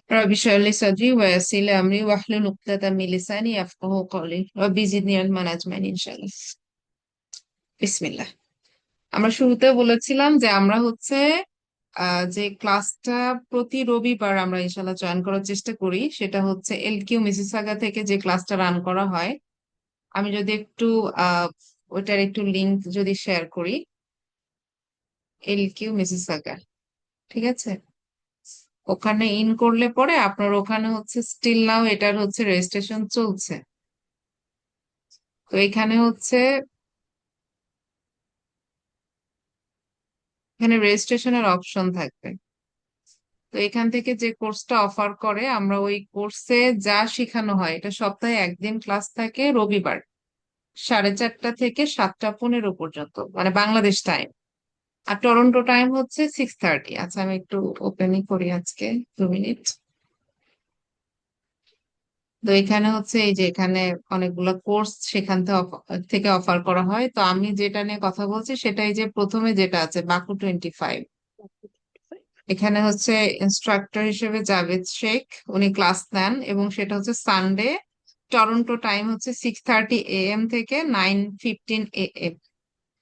رب اشرح لي صدري ويسر لي امري واحلل عقدة من لساني يفقهوا قولي ربي زدني علما اجمعين ইনশাআল্লাহ। বিসমিল্লাহ। আমরা শুরুতে বলেছিলাম যে আমরা হচ্ছে যে ক্লাসটা প্রতি রবিবার আমরা ইনশাআল্লাহ জয়েন করার চেষ্টা করি, সেটা হচ্ছে এলকিউ মিসিসাগা থেকে যে ক্লাসটা রান করা হয়। আমি যদি একটু আহ ওইটার একটু লিংক যদি শেয়ার করি, এলকিউ মিসিসাগা, ঠিক আছে? ওখানে ইন করলে পরে আপনার ওখানে হচ্ছে স্টিল নাও এটার হচ্ছে রেজিস্ট্রেশন চলছে। তো এখানে হচ্ছে এখানে রেজিস্ট্রেশনের অপশন থাকবে। তো এখান থেকে যে কোর্সটা অফার করে আমরা ওই কোর্সে যা শেখানো হয়, এটা সপ্তাহে একদিন ক্লাস থাকে রবিবার 4:30 থেকে 7:15 পর্যন্ত, মানে বাংলাদেশ টাইম। আর টরন্টো টাইম হচ্ছে 6:30। আচ্ছা, আমি একটু ওপেনই করি আজকে 2 মিনিট। তো এখানে হচ্ছে এই যে এখানে অনেকগুলো কোর্স সেখান থেকে অফার করা হয়। তো আমি যেটা নিয়ে কথা বলছি সেটাই, যে প্রথমে যেটা আছে বাকু 25। এখানে হচ্ছে ইনস্ট্রাক্টর হিসেবে জাভেদ শেখ, উনি ক্লাস নেন এবং সেটা হচ্ছে সানডে। টরন্টো টাইম হচ্ছে 6:30 AM থেকে 9:15 AM।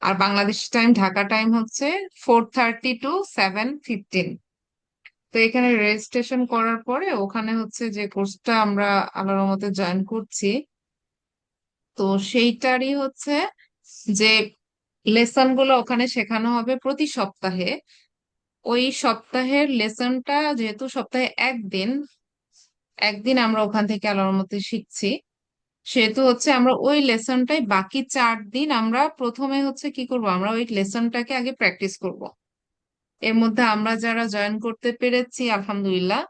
আর বাংলাদেশ টাইম ঢাকা টাইম হচ্ছে 4:30 to 7:15। তো এখানে রেজিস্ট্রেশন করার পরে ওখানে হচ্ছে যে কোর্সটা আমরা আল্লাহর রহমতে জয়েন করছি, তো সেইটারই হচ্ছে যে লেসন গুলো ওখানে শেখানো হবে প্রতি সপ্তাহে। ওই সপ্তাহের লেসনটা যেহেতু সপ্তাহে একদিন একদিন আমরা ওখান থেকে আল্লাহর মধ্যে শিখছি, সেহেতু হচ্ছে আমরা ওই লেসনটাই বাকি 4 দিন আমরা প্রথমে হচ্ছে কি করব, আমরা ওই লেসনটাকে আগে প্র্যাকটিস করব। এর মধ্যে আমরা যারা জয়েন করতে পেরেছি আলহামদুলিল্লাহ,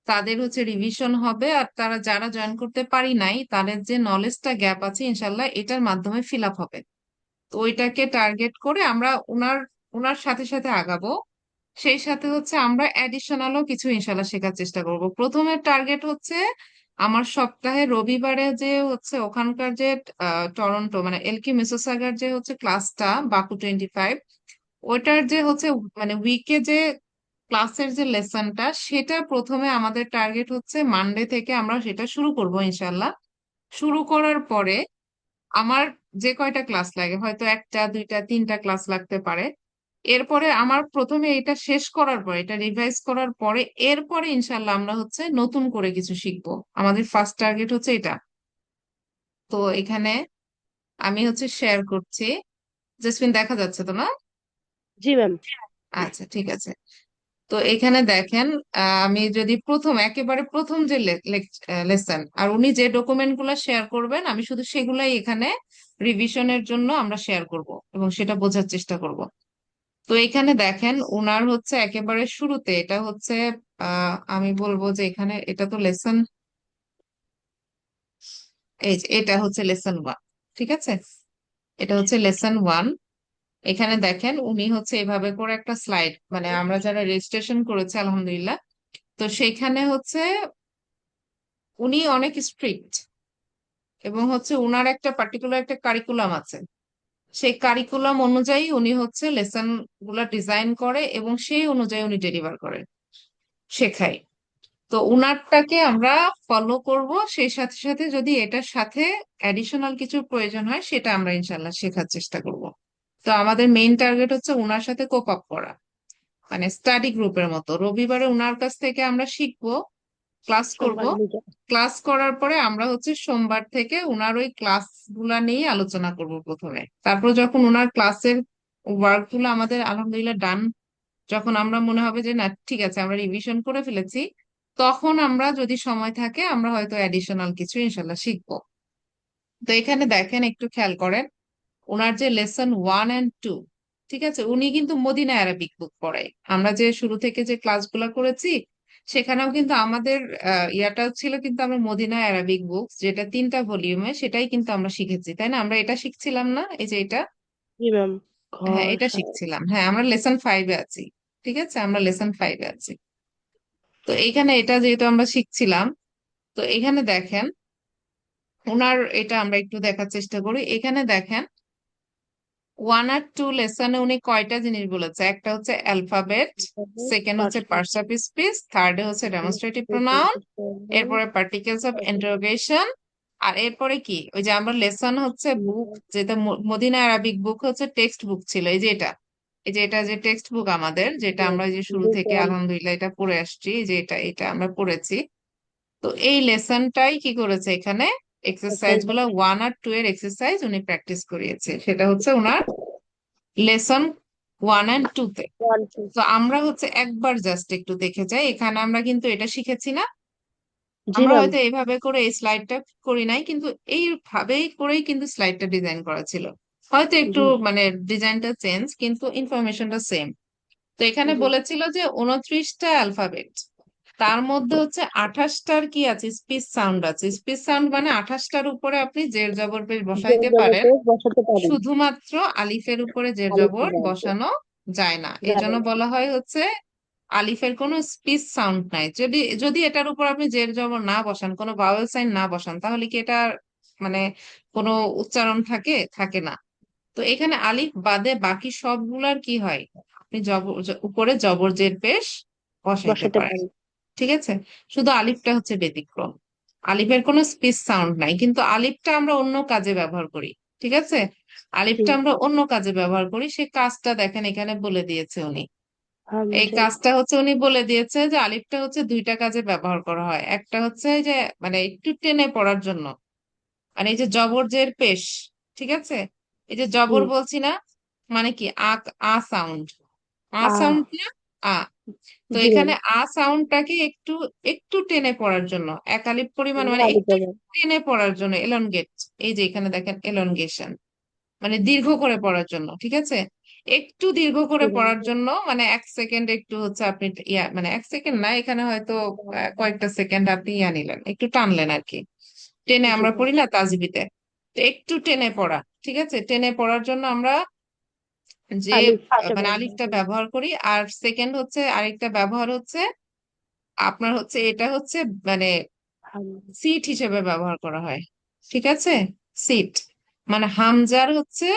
তাদের হচ্ছে রিভিশন হবে। আর তারা যারা জয়েন করতে পারি নাই, তাদের যে নলেজটা গ্যাপ আছে ইনশাল্লাহ এটার মাধ্যমে ফিল আপ হবে। তো ওইটাকে টার্গেট করে আমরা উনার উনার সাথে সাথে আগাবো। সেই সাথে হচ্ছে আমরা অ্যাডিশনালও কিছু ইনশাল্লাহ শেখার চেষ্টা করব। প্রথমের টার্গেট হচ্ছে আমার সপ্তাহে রবিবারে যে হচ্ছে ওখানকার যে টরন্টো মানে এলকি মিসোসাগার যে হচ্ছে ক্লাসটা বাকু 25, ওইটার যে হচ্ছে মানে উইকে যে ক্লাসের যে লেসনটা, সেটা প্রথমে আমাদের টার্গেট হচ্ছে মানডে থেকে আমরা সেটা শুরু করব ইনশাল্লাহ। শুরু করার পরে আমার যে কয়টা ক্লাস লাগে, হয়তো একটা দুইটা তিনটা ক্লাস লাগতে পারে। এরপরে আমার প্রথমে এটা শেষ করার পরে, এটা রিভাইজ করার পরে এরপরে ইনশাল্লাহ আমরা হচ্ছে নতুন করে কিছু শিখবো। আমাদের ফার্স্ট টার্গেট হচ্ছে এটা। তো এখানে আমি হচ্ছে শেয়ার করছি। জেসমিন, দেখা যাচ্ছে তো না? জি ম্যাম। আচ্ছা, ঠিক আছে। তো এখানে দেখেন, আমি যদি একেবারে প্রথম যে লেসন, আর উনি যে ডকুমেন্ট গুলা শেয়ার করবেন আমি শুধু সেগুলাই এখানে রিভিশনের জন্য আমরা শেয়ার করব এবং সেটা বোঝার চেষ্টা করব। তো এখানে দেখেন উনার হচ্ছে একেবারে শুরুতে এটা হচ্ছে আমি বলবো যে এখানে এটা তো লেসন, এই যে এটা হচ্ছে লেসন 1, ঠিক আছে? এটা হচ্ছে লেসন 1। এখানে দেখেন উনি হচ্ছে এভাবে করে একটা স্লাইড, মানে আমরা যারা রেজিস্ট্রেশন করেছি আলহামদুলিল্লাহ, তো সেখানে হচ্ছে উনি অনেক স্ট্রিক্ট এবং হচ্ছে উনার একটা পার্টিকুলার একটা কারিকুলাম আছে। সেই কারিকুলাম অনুযায়ী উনি হচ্ছে লেসন গুলা ডিজাইন করে এবং সেই অনুযায়ী উনি ডেলিভার করে, শেখায়। তো উনারটাকে আমরা ফলো করব। সেই সাথে সাথে যদি এটার সাথে অ্যাডিশনাল কিছু প্রয়োজন হয় সেটা আমরা ইনশাল্লাহ শেখার চেষ্টা করব। তো আমাদের মেইন টার্গেট হচ্ছে উনার সাথে কোপ আপ করা, মানে স্টাডি গ্রুপের মতো। রবিবারে উনার কাছ থেকে আমরা শিখবো, ক্লাস করব। সোমবার মিটে। ক্লাস করার পরে আমরা হচ্ছে সোমবার থেকে উনার ওই ক্লাস গুলা নিয়ে আলোচনা করব প্রথমে। তারপর যখন উনার ক্লাসের ওয়ার্ক গুলো আমাদের আলহামদুলিল্লাহ ডান, যখন আমরা মনে হবে যে না ঠিক আছে আমরা রিভিশন করে ফেলেছি, তখন আমরা যদি সময় থাকে আমরা হয়তো অ্যাডিশনাল কিছু ইনশাল্লাহ শিখবো। তো এখানে দেখেন, একটু খেয়াল করেন, ওনার যে লেসন 1 and 2, ঠিক আছে, উনি কিন্তু মদিনা অ্যারাবিক বুক পড়ায়। আমরা যে শুরু থেকে যে ক্লাসগুলো করেছি সেখানেও কিন্তু আমাদের ইয়াটা ছিল, কিন্তু আমরা মদিনা অ্যারাবিক বুক যেটা 3টা ভলিউমে, সেটাই কিন্তু আমরা শিখেছি, তাই না? আমরা এটা শিখছিলাম না, এই যে এটা। জি ম্যাম। হ্যাঁ, ঘর এটা সাজানো। শিখছিলাম। হ্যাঁ, আমরা লেসন 5-এ আছি। ঠিক আছে, আমরা লেসন 5-এ আছি। তো এইখানে এটা যেহেতু আমরা শিখছিলাম, তো এখানে দেখেন ওনার এটা আমরা একটু দেখার চেষ্টা করি। এখানে দেখেন 1 আর 2 লেসনে উনি কয়টা জিনিস বলেছে? একটা হচ্ছে অ্যালফাবেট, সেকেন্ড হচ্ছে পার্টস অফ স্পিচ, থার্ডে হচ্ছে ডেমনস্ট্রেটিভ প্রোনাউন, এরপরে পার্টিকেলস অফ ইন্টারোগেশন, আর এরপরে কি ওই যে আমরা লেসন হচ্ছে বুক, যেটা মদিনা আরাবিক বুক হচ্ছে টেক্সট বুক ছিল, এই যে এটা, এই যে এটা যে টেক্সট বুক আমাদের, যেটা আমরা এই যে শুরু বুক থেকে ওয়ান। আলহামদুলিল্লাহ এটা পড়ে আসছি, এই যে এটা এটা আমরা পড়েছি। তো এই লেসনটাই কি করেছে এখানে, এক্সারসাইজ গুলো 1 আর 2 এর এক্সারসাইজ উনি প্র্যাকটিস করিয়েছে, সেটা হচ্ছে ওনার লেসন 1 and 2 তে। One two. তো আমরা হচ্ছে একবার জাস্ট একটু দেখে যাই, এখানে আমরা কিন্তু এটা শিখেছি না, জি আমরা ম্যাম। হয়তো এইভাবে করে এই স্লাইডটা করি নাই, কিন্তু এইভাবেই করেই কিন্তু স্লাইডটা ডিজাইন করা ছিল, হয়তো একটু জি মানে ডিজাইনটা চেঞ্জ কিন্তু ইনফরমেশনটা সেম। তো এখানে জি। বলেছিল যে 29টা অ্যালফাবেট, তার মধ্যে হচ্ছে 28টার কি আছে, স্পিচ সাউন্ড আছে। স্পিচ সাউন্ড মানে 28টার উপরে আপনি জের জবর পেশ জোর বসাইতে পারেন, জবরদস্ত বসাতে পারি। শুধুমাত্র আলিফের উপরে জের আলিফ জবর যাবে। বসানো যায় না, এই যাবে জন্য না। বলা হয় হচ্ছে আলিফের কোনো স্পিচ সাউন্ড নাই। যদি যদি এটার উপর আপনি জের জবর না বসান, কোনো ভাওয়েল সাইন না বসান, তাহলে কি এটা মানে কোনো উচ্চারণ থাকে? থাকে না। তো এখানে আলিফ বাদে বাকি সবগুলার কি হয়, আপনি উপরে জবর জের পেশ বসাইতে বসাতে পারেন, পারি। ঠিক আছে। শুধু আলিফটা হচ্ছে ব্যতিক্রম, আলিফের কোনো স্পিচ সাউন্ড নাই, কিন্তু আলিফটা আমরা অন্য কাজে ব্যবহার করি, ঠিক আছে। জি। আলিফটা আমরা অন্য কাজে ব্যবহার করি, সে কাজটা দেখেন এখানে বলে দিয়েছে উনি। এই হামজা। কাজটা হচ্ছে উনি বলে দিয়েছে যে আলিফটা হচ্ছে 2টা কাজে ব্যবহার করা হয়। একটা হচ্ছে এই যে মানে একটু টেনে পড়ার জন্য, মানে এই যে জবর জের পেশ, ঠিক আছে, এই যে জি। জবর বলছি না, মানে কি আ, আ সাউন্ড, আ আ। সাউন্ড না, আ। তো জি ম্যাম। এখানে আ সাউন্ডটাকে একটু একটু টেনে পড়ার জন্য, একালিপ পরিমাণ আমরা মানে আলিফ একটু যাবে। টেনে পড়ার জন্য এলনগেট, এই যে এখানে দেখেন এলনগেশন, মানে দীর্ঘ করে পড়ার জন্য, ঠিক আছে। একটু দীর্ঘ জি করে ম্যাম। পড়ার জন্য মানে 1 সেকেন্ড একটু হচ্ছে আপনি ইয়া, মানে 1 সেকেন্ড না, এখানে হয়তো কয়েকটা সেকেন্ড আপনি ইয়া নিলেন, একটু টানলেন আর কি, টেনে জি আমরা ম্যাম। পড়ি না তাজবিতে, তো একটু টেনে পড়া, ঠিক আছে, টেনে পড়ার জন্য আমরা যে আলিফ এটা মানে ব্যবহার আলিফটা করি। ব্যবহার করি। আর সেকেন্ড হচ্ছে আরেকটা ব্যবহার হচ্ছে আপনার হচ্ছে এটা হচ্ছে মানে হাম। সিট হিসেবে ব্যবহার করা হয়, ঠিক আছে, সিট মানে হামজার হচ্ছে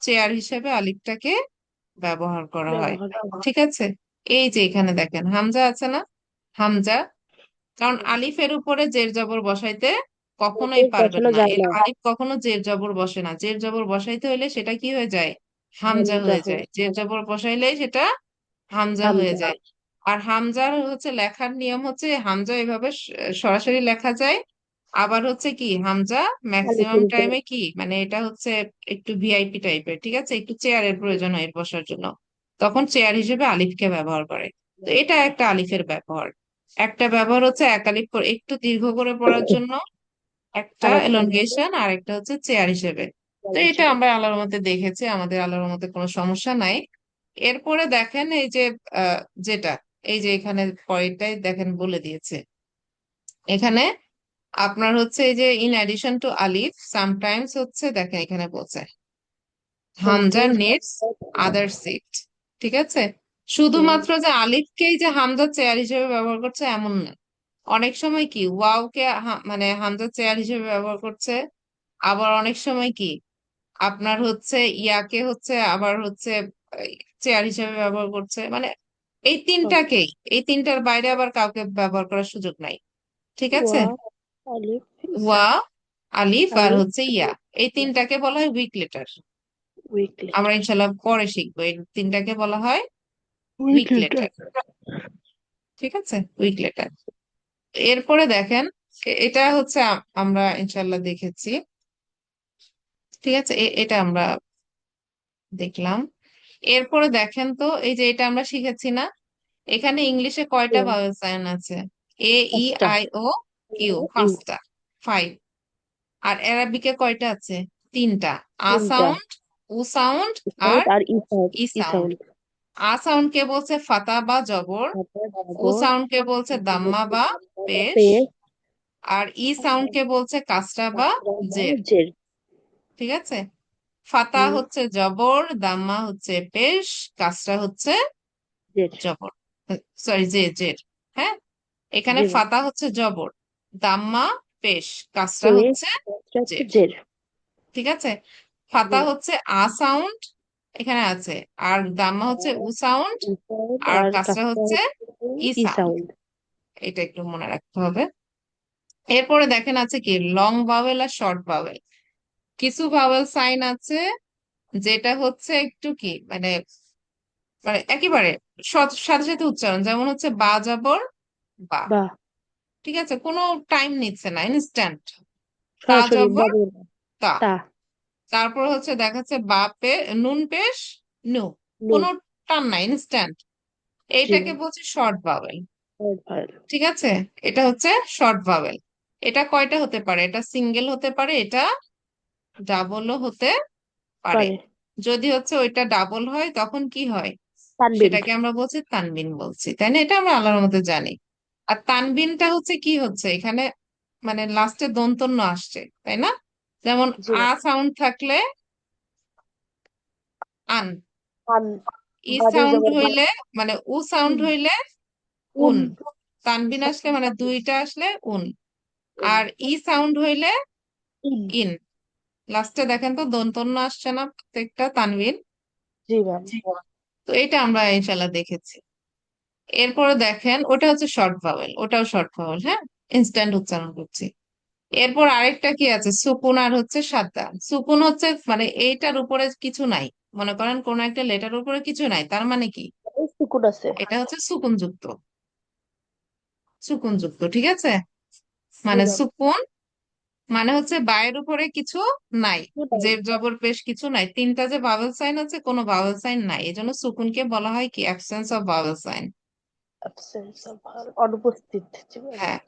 চেয়ার হিসেবে আলিফটাকে ব্যবহার করা হয়, ব্যবহার করি। ঠিক আছে। এই যে এখানে দেখেন হামজা আছে না, হামজা, কারণ আলিফের উপরে জের জবর বসাইতে কখনোই বেশ পারবেন বসানো না, যায় এর না। আলিফ কখনো জের জবর বসে না, জের জবর বসাইতে হইলে সেটা কি হয়ে যায়, হামজা হামজা হয়ে হয়ে। যায়, জের জবর বসাইলে সেটা হামজা হয়ে হামজা। যায়। আর হামজার হচ্ছে লেখার নিয়ম হচ্ছে হামজা এভাবে সরাসরি লেখা যায়, আবার হচ্ছে কি হামজা ম্যাক্সিমাম আলিফের উপরে। টাইমে কি মানে এটা হচ্ছে একটু ভিআইপি টাইপের, ঠিক আছে, একটু চেয়ারের প্রয়োজন হয় এর বসার জন্য, তখন চেয়ার হিসেবে আলিফকে ব্যবহার করে। তো এটা একটা আলিফের ব্যবহার। একটা ব্যবহার হচ্ছে এক আলিফ একটু দীর্ঘ করে পড়ার জন্য, একটা আর একটা হচ্ছে এলongation, আর একটা হচ্ছে চেয়ার হিসেবে। তো বল এটা হিসেবে। আমরা আল্লাহর মধ্যে দেখেছি, আমাদের আল্লাহর মধ্যে কোনো সমস্যা নাই। এরপরে দেখেন এই যে যেটা এই যে এখানে পরেরটাই দেখেন বলে দিয়েছে এখানে আপনার হচ্ছে এই যে in addition to Alif sometimes হচ্ছে দেখেন এখানে বলছে হামজা সামটাইমস। নেটস আদার সিট, ঠিক আছে। জি ম্যাম। শুধুমাত্র যে আলিফকেই যে হামজা চেয়ার হিসেবে ব্যবহার করছে এমন না, অনেক সময় কি ওয়াওকে মানে হামজা চেয়ার হিসেবে ব্যবহার করছে, আবার অনেক সময় কি আপনার হচ্ছে ইয়াকে হচ্ছে আবার হচ্ছে চেয়ার হিসেবে ব্যবহার করছে, মানে এই সব। তিনটাকেই, এই তিনটার বাইরে আবার কাউকে ব্যবহার করার সুযোগ নাই, ঠিক আছে। ওয়া। আলিফ। ইয়া। ওয়া, আলিফ আর আলিফ। হচ্ছে ইয়া, এই তিনটাকে বলা হয় উইক লেটার। উইক আমরা লেটার। ইনশাল্লাহ পরে শিখবো, এই তিনটাকে বলা হয় উইক উইক লেটার। লেটার, ঠিক আছে, উইক লেটার। এরপরে দেখেন এটা হচ্ছে আমরা ইনশাল্লাহ দেখেছি, ঠিক আছে, এটা আমরা দেখলাম। এরপরে দেখেন তো এই যে এটা আমরা শিখেছি না, এখানে ইংলিশে কয়টা ভাওয়েল সাইন আছে, এ, ই, পাঁচটা। I, O, U, U. 5টা, 5। আর অ্যারাবিকে কয়টা আছে, 3টা, আ তিনটা। সাউন্ড, উ সাউন্ড আর সাউন্ড আর ই সাউন্ড। ই ই সাউন্ড। সাউন্ড। আ সাউন্ড কে বলছে ফাতা বা জবর, তারপর উ জবর। সাউন্ড কে বলছে দাম্মা বা পেশ, পেশ। আর ই সাউন্ড কে বলছে কাসরা বা কাসরা বা জের, জের। ঠিক আছে। ফাতা হুম। হচ্ছে জবর, দাম্মা হচ্ছে পেশ, কাসরা হচ্ছে জের। জবর, সরি জের, হ্যাঁ। এখানে জি ম্যাম। ফাতা হচ্ছে জবর, দাম্মা পেশ, কাসরা পেশ। হচ্ছে কাসরা হচ্ছে জের, জের। ঠিক আছে। ফাতা জি। হচ্ছে আ সাউন্ড, এখানে আছে। আর দাম্মা হচ্ছে উ আর সাউন্ড। ই সাউন্ড আর আর কাসরা কাফটা হচ্ছে হচ্ছে ই ই সাউন্ড। সাউন্ড। এটা একটু মনে রাখতে হবে। এরপরে দেখেন আছে কি লং ভাওয়েল আর শর্ট ভাওয়েল। কিছু ভাওয়েল সাইন আছে যেটা হচ্ছে একটু কি মানে মানে একেবারে সাথে সাথে উচ্চারণ, যেমন হচ্ছে বা যাবর বা। বাহ। ঠিক আছে, কোনো টাইম নিচ্ছে না, ইনস্ট্যান্ট। তা সরাসরি যাবর বাবুর তা। তা। তারপর হচ্ছে দেখাচ্ছে বা নুন পেশ নু। নু। কোনো টান নাই, ইনস্ট্যান্ট। জি এইটাকে ম্যাম। বলছে শর্ট ভাওয়েল। থার্ড ভাইল। ঠিক আছে, এটা হচ্ছে শর্ট ভাওয়েল। এটা কয়টা হতে পারে? এটা সিঙ্গেল হতে পারে, এটা ডাবলও হতে পারে। পারে। যদি হচ্ছে ওইটা ডাবল হয় তখন কি হয়? তানবিন। সেটাকে আমরা বলছি তানবিন বলছি, তাই না? এটা আমরা আল্লাহর মধ্যে জানি। আর তানবিনটা হচ্ছে কি হচ্ছে এখানে, মানে লাস্টে দন্তন্য আসছে, তাই না? যেমন জি আ ম্যাম। সাউন্ড থাকলে আন, আন। ই বাজে সাউন্ড যাবার বা। হইলে মানে উ সাউন্ড উন। হইলে উন। উন, তানবিন আসলে মানে দুইটা আসলে উন। উন। আর ই সাউন্ড হইলে ইন। ইন। লাস্টে দেখেন তো দন্তন্য আসছে না প্রত্যেকটা তানবিন। জি ম্যাম। তো এটা আমরা ইনশাল্লাহ দেখেছি। এরপরে দেখেন ওটা হচ্ছে শর্ট ভাওয়েল, ওটাও শর্ট ভাওয়েল, হ্যাঁ, ইনস্ট্যান্ট উচ্চারণ করছি। এরপর আরেকটা কি আছে, সুকুন আর হচ্ছে সাদ্দা। সুকুন হচ্ছে মানে এইটার উপরে কিছু নাই, মনে করেন কোন একটা লেটার উপরে কিছু নাই, তার মানে কি? এই সুকুন আছে। এটা হচ্ছে সুকুন যুক্ত, সুকুন যুক্ত, ঠিক আছে। জি মানে ম্যাম। সুকুন মানে হচ্ছে বায়ের উপরে কিছু নাই, এটাই। জের জবর পেশ কিছু নাই, তিনটা যে ভাওয়েল সাইন আছে কোনো ভাওয়েল সাইন নাই, এজন্য সুকুনকে বলা হয় কি absence of vowel sign. Absence of ভার অনুপস্থিত। জি ম্যাম। হ্যাঁ,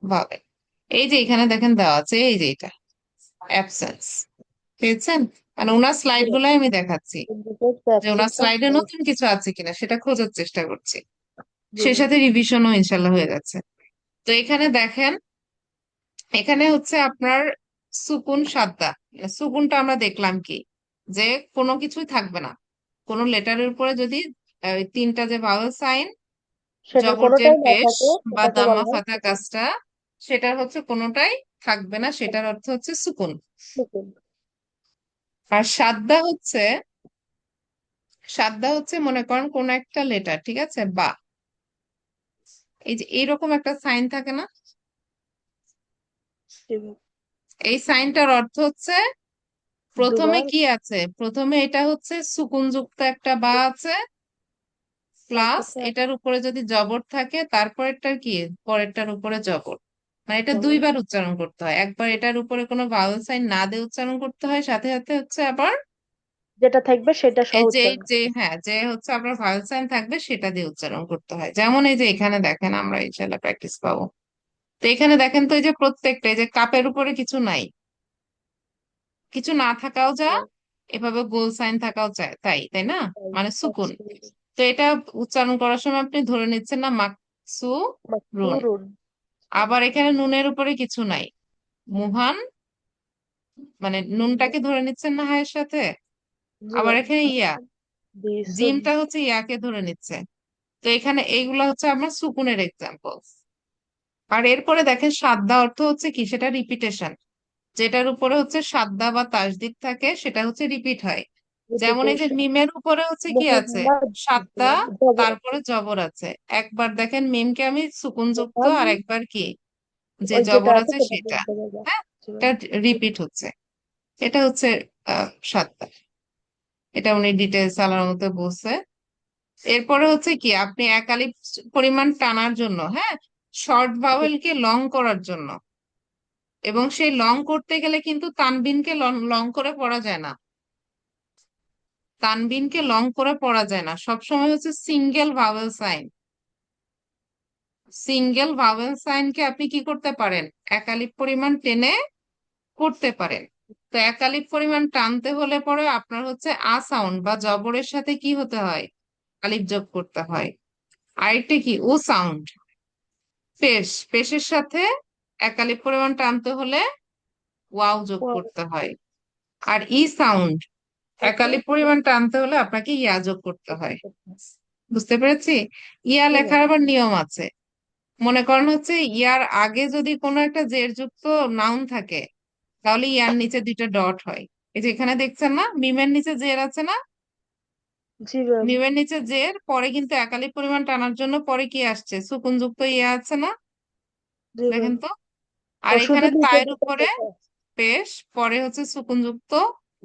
ভাওয়েল। এই যে এখানে দেখেন দেওয়া আছে, এই যে এটা অ্যাবসেন্স, পেয়েছেন? মানে ওনার জি স্লাইড ম্যাম। গুলাই আমি দেখাচ্ছি ইন্ডিকেট দ্য যে ওনার অ্যাবসেন্স অফ স্লাইডে ভার। নতুন কিছু আছে কিনা সেটা খোঁজার চেষ্টা করছি। জি সেই ম্যাম। সাথে রিভিশনও ইনশাল্লাহ হয়ে যাচ্ছে। তো এখানে দেখেন, এখানে হচ্ছে আপনার সুকুন সাদ্দা। মানে সুকুনটা আমরা দেখলাম কি, যে কোনো কিছুই থাকবে না, কোনো লেটারের উপরে যদি ওই তিনটা যে ভাওয়েল সাইন সেটার জবরজের কোনোটাই না পেশ থাকে বা সেটাকে দাম্মা বলা হয় ফাতা কাসরা, সেটার হচ্ছে কোনোটাই থাকবে না, সেটার অর্থ হচ্ছে সুকুন। সুকুন। আর সাদ্দা হচ্ছে, সাদ্দা হচ্ছে মনে করেন কোন একটা লেটার, ঠিক আছে, বা এই যে এইরকম একটা সাইন থাকে না, জি ম্যাম। এই সাইনটার অর্থ হচ্ছে প্রথমে দুবার। কি আছে, প্রথমে এটা হচ্ছে সুকুনযুক্ত একটা বা আছে, তার প্লাস সাথে এটার উপরে যদি জবর থাকে তারপরেরটার কি, পরেরটার উপরে জবর। মানে এটা জবর। দুইবার উচ্চারণ করতে হয়, একবার এটার উপরে কোনো ভাওয়েল সাইন না দিয়ে উচ্চারণ করতে হয়, সাথে সাথে হচ্ছে আবার যেটা থাকবে সেটা সহ এই যে উচ্চারণ যে করতে হ্যাঁ যে হচ্ছে আপনার ভাওয়েল সাইন থাকবে সেটা দিয়ে উচ্চারণ করতে হয়। যেমন এই যে এখানে দেখেন, আমরা ইনশাল্লাহ প্র্যাকটিস পাবো। তো এখানে দেখেন তো এই যে প্রত্যেকটা এই যে কাপের উপরে কিছু নাই, কিছু না থাকাও যা, হবে। এভাবে গোল সাইন থাকাও চায় তাই, তাই না? তাই। মানে সুকুন। absolutely। তো এটা উচ্চারণ করার সময় আপনি ধরে নিচ্ছেন না মাকসু রুন। মাকরুন। আবার এখানে নুনের উপরে কিছু নাই, মুহান, মানে নুনটাকে ধরে নিচ্ছেন না হায়ের সাথে। জি আবার ম্যাম। এখানে ইয়া, দিসুন। জিমটা হচ্ছে ইয়াকে ধরে নিচ্ছে। তো এখানে এইগুলা হচ্ছে আমার সুকুনের এক্সাম্পল। আর এরপরে দেখেন সাদ্দা অর্থ হচ্ছে কি, সেটা রিপিটেশন, যেটার উপরে হচ্ছে সাদ্দা বা তাসদিদ থাকে সেটা হচ্ছে রিপিট হয়। যেমন এই যে রিপিটেশন। মিমের উপরে হচ্ছে কি আছে, মোহাম্মদ। সাতটা, জবর আছে। তারপরে জবর আছে। একবার দেখেন মিমকে আমি সুকুন যুক্ত, মোহাম। আর একবার কি যে ওই যেটা জবর আছে আছে সেটা সেটা। বলতে হবে। হ্যাঁ, জি এটা ম্যাম। রিপিট হচ্ছে। এটা হচ্ছে সাতটা। এটা উনি ডিটেলস আলার মধ্যে বলছে। এরপরে হচ্ছে কি আপনি একালিপ পরিমাণ টানার জন্য, হ্যাঁ, শর্ট ভাওয়েলকে লং করার জন্য, এবং সেই লং করতে গেলে কিন্তু তানবিনকে লং লং করে পড়া যায় না, তানবিনকে লং করে পড়া যায় না, সবসময় হচ্ছে single vowel sign. Single vowel সাইনকে আপনি কি করতে পারেন, একালিপ পরিমাণ টেনে করতে পারেন। তো একালিপ পরিমাণ টানতে হলে পরে আপনার হচ্ছে আ সাউন্ড বা জবরের সাথে কি হতে হয়, আলিফ যোগ করতে হয়। আরেকটা কি ও সাউন্ড, পেশের সাথে একালিপ পরিমাণ টানতে হলে ওয়াও যোগ করতে হয়। আর ই সাউন্ড, সাথে একালিপ পরিমাণ টানতে হলে আপনাকে ইয়া যোগ করতে হয়। বুঝতে পেরেছি? ইয়া জি ম্যাম। লেখার আবার নিয়ম আছে। মনে করেন হচ্ছে ইয়ার আগে যদি কোনো একটা জের যুক্ত নাউন থাকে তাহলে ইয়ার নিচে দুইটা ডট হয়। এই যে এখানে দেখছেন না, মিমের নিচে জের আছে না? জি ম্যাম। মিমের নিচে জের পরে কিন্তু একালিক পরিমাণ টানার জন্য পরে কি আসছে, সুকুনযুক্ত ইয়ে আছে না? জি ম্যাম। দেখেন তো। ও আর শুধু এখানে নিচে তায়ের দিকে উপরে যেতে। পেশ, পরে হচ্ছে সুকুনযুক্ত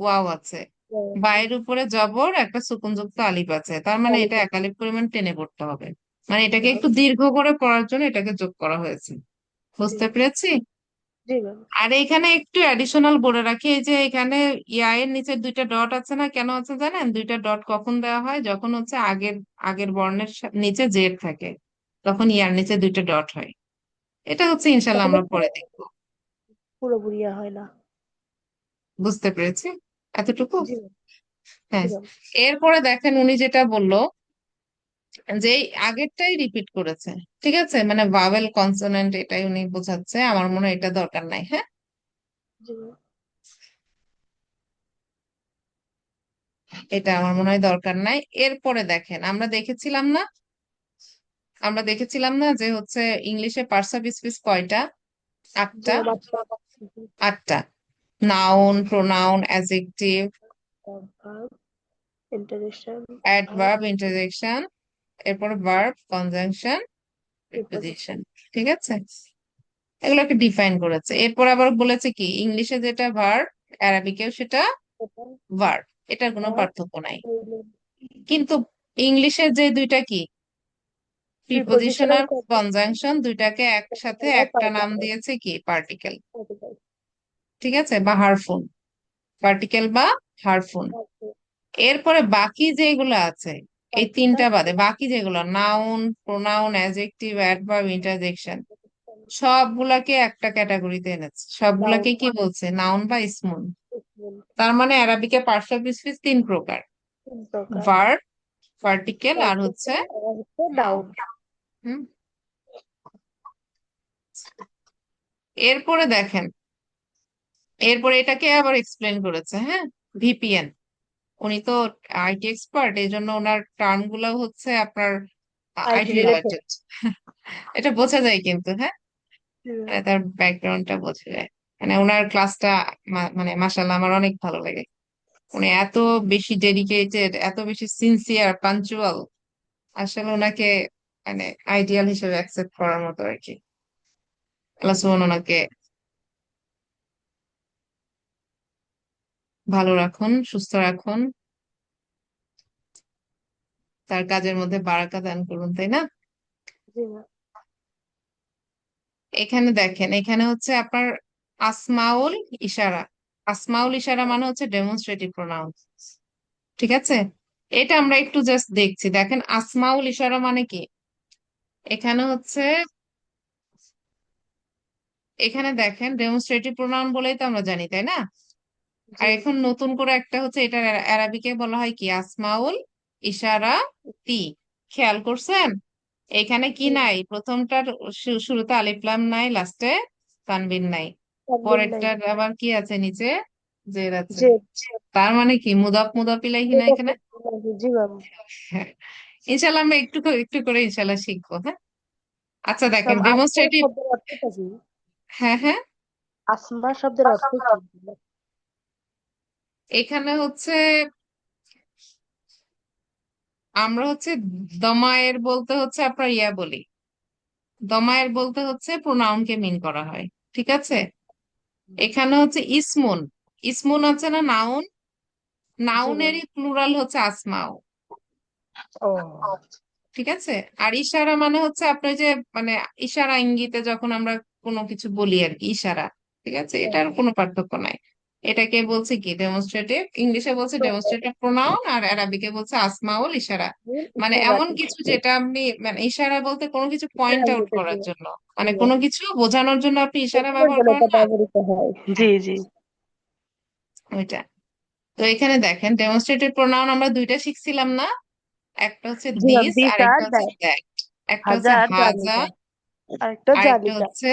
ওয়াও আছে, জি। বায়ের উপরে জবর, একটা সুকুনযুক্ত আলিফ আছে, তার মানে তাহলে এটা তো একালিক পরিমাণ টেনে পড়তে হবে। মানে করতে এটাকে একটু হবে। দীর্ঘ করে পড়ার জন্য এটাকে যোগ করা হয়েছে। জি বুঝতে ম্যাম। পেরেছি? জি ম্যাম। আর এখানে একটু অ্যাডিশনাল বলে রাখি, এই যে এখানে ইয়া এর নিচে দুইটা ডট আছে না, কেন আছে জানেন? দুইটা ডট কখন দেওয়া হয়, যখন হচ্ছে আগের আগের বর্ণের নিচে জেড থাকে, তখন ইয়ার নিচে দুইটা ডট হয়। এটা হচ্ছে ইনশাল্লাহ তাহলে আমরা পরে দেখবো। পুরোপুরি ইয়া হয় না। বুঝতে পেরেছি এতটুকু? জি ম্যাম। জি হ্যাঁ। ম্যাম। এরপরে দেখেন উনি যেটা বললো, যে এই আগেরটাই রিপিট করেছে, ঠিক আছে, মানে ভাওয়েল কনসোনেন্ট এটাই উনি বোঝাচ্ছে, আমার মনে হয় এটা দরকার নাই। হ্যাঁ, জি ম্যাম। এটা আমার মনে হয় দরকার নাই। এরপরে দেখেন আমরা দেখেছিলাম না যে হচ্ছে ইংলিশে পার্টস অফ স্পিচ কয়টা? জি আটটা। ম্যাম। আচ্ছা। জি। আটটা। Noun, pronoun, adjective, verb, interaction, verb, adverb, interjection, এরপরে ভার্ব, কনজাংশন, প্রিপোজিশন। প্রিপোজিশন। ঠিক আছে, এগুলোকে ডিফাইন করেছে। এরপর আবার বলেছে কি, ইংলিশে যেটা ভার্ব, অ্যারাবিকেও সেটা এটা ভার্ব, এটার কোনো ভার্ব, পার্থক্য নাই। কিন্তু ইংলিশের যে দুইটা কি, প্রিপোজিশন প্রিপোজিশনাল আর কনজাংশন, দুইটাকে একসাথে একটা নাম পার্টিকেল। দিয়েছে কি, পার্টিকেল। পার্টিকেল। ঠিক আছে, বা হারফুন, পার্টিকেল বা হারফুন। এরপরে বাকি যেগুলো আছে, এই বাকিটা তিনটা বাদে বাকি যেগুলো, noun, pronoun, adjective, adverb, interjection, সবগুলাকে একটা ক্যাটাগরিতে এনেছে। নাউন। সবগুলাকে কি বলছে, নাউন বা ইসমুন। তার মানে অ্যারাবিকে পার্টস অফ স্পিচ তিন প্রকার: তিন প্রকার। ভার্ব, পার্টিকেল, আর হচ্ছে পার্টিকেল আর হচ্ছে নাউন। নাউন। হুম। এরপরে দেখেন, এরপরে এটাকে আবার এক্সপ্লেন করেছে। হ্যাঁ, ভিপিএন, উনি তো আইটি এক্সপার্ট, এই জন্য ওনার টার্ম গুলো হচ্ছে আপনার আইটি আইটি রিলেটেড। রিলেটেড। এটা বোঝা যায় কিন্তু। হ্যাঁ, মানে তার ব্যাকগ্রাউন্ডটা বোঝা যায়। মানে ওনার ক্লাসটা মানে মাশাআল্লাহ আমার অনেক ভালো লাগে। উনি এত বেশি ডেডিকেটেড, এত বেশি সিনসিয়ার, পাঞ্চুয়াল, আসলে ওনাকে মানে আইডিয়াল হিসেবে অ্যাকসেপ্ট করার মতো আর কি। আল্লাহ সুবহান ওনাকে ভালো রাখুন, সুস্থ রাখুন, তার কাজের মধ্যে বারাকা দান করুন, তাই না? জি ম্যাম। এখানে দেখেন, এখানে হচ্ছে আপনার আসমাউল ইশারা। আসমাউল ইশারা মানে হচ্ছে ডেমনস্ট্রেটিভ প্রোনাউন। ঠিক আছে, এটা আমরা একটু জাস্ট দেখছি। দেখেন আসমাউল ইশারা মানে কি, এখানে হচ্ছে, এখানে দেখেন ডেমনস্ট্রেটিভ প্রোনাউন বলেই তো আমরা জানি, তাই না? আর জি এখন নতুন করে একটা হচ্ছে, এটা আরবিকে বলা হয় কি, আসমাউল ইশারা তি। খেয়াল করছেন এখানে কি জি। নাই? প্রথমটার শুরুতে আলিফ লাম নাই, লাস্টে তানবিন নাই। তানবিন নাই। পরেরটার আবার কি আছে, নিচে জের আছে। যে তার মানে কি, মুদাফ মুদাফ ইলাইহি না এটা এখানে? জি ম্যাম। হ্যাঁ, ইনশাল্লাহ আমরা একটু একটু করে ইনশাল্লাহ শিখবো। হ্যাঁ, আচ্ছা দেখেন ম্যাম আসমা ডেমনস্ট্রেটিভ। শব্দের অর্থটা কি? হ্যাঁ, হ্যাঁ, আসমা শব্দের অর্থ কি? এখানে হচ্ছে আমরা হচ্ছে দমায়ের বলতে হচ্ছে আপনার ইয়া বলি, দমায়ের বলতে হচ্ছে প্রোনাউনকে মিন করা হয়। ঠিক আছে, এখানে হচ্ছে ইসমুন, ইসমুন আছে না নাউন, জি ম্যাম। নাউনেরই প্লুরাল হচ্ছে আসমাও। ও। ঠিক আছে, আর ইশারা মানে হচ্ছে আপনার যে মানে ইশারা ইঙ্গিতে যখন আমরা কোনো কিছু বলি আর কি, ইশারা। ঠিক আছে, এটার কোনো পার্থক্য নাই। এটাকে বলছে কি, ডেমনস্ট্রেটিভ, ইংলিশে বলছে ডেমনস্ট্রেটিভ প্রোনাউন, আর আরবিকে বলছে আসমাউল ইশারা। মানে ইশারা। এমন কিছু যেটা আপনি, মানে ইশারা বলতে কোনো কিছু ইশারা পয়েন্ট আউট ইঙ্গিতের করার জন্য। জন্য, জি মানে ম্যাম। কোনো কিছু বোঝানোর জন্য আপনি ইশারা বোঝানোর ব্যবহার জন্য করেন এটা না। ব্যবহৃত হয়। জি হ্যাঁ, জি। ওইটা। তো এখানে দেখেন ডেমনস্ট্রেটিভ প্রোনাউন আমরা দুইটা শিখছিলাম না, একটা হচ্ছে জি ম্যাম। দিস দিস আর আর একটা হচ্ছে দ্যাট। দ্যাট। একটা হচ্ছে হাজার হাজা, জালিকা। আর একটা আরেকটা জালিকা। হচ্ছে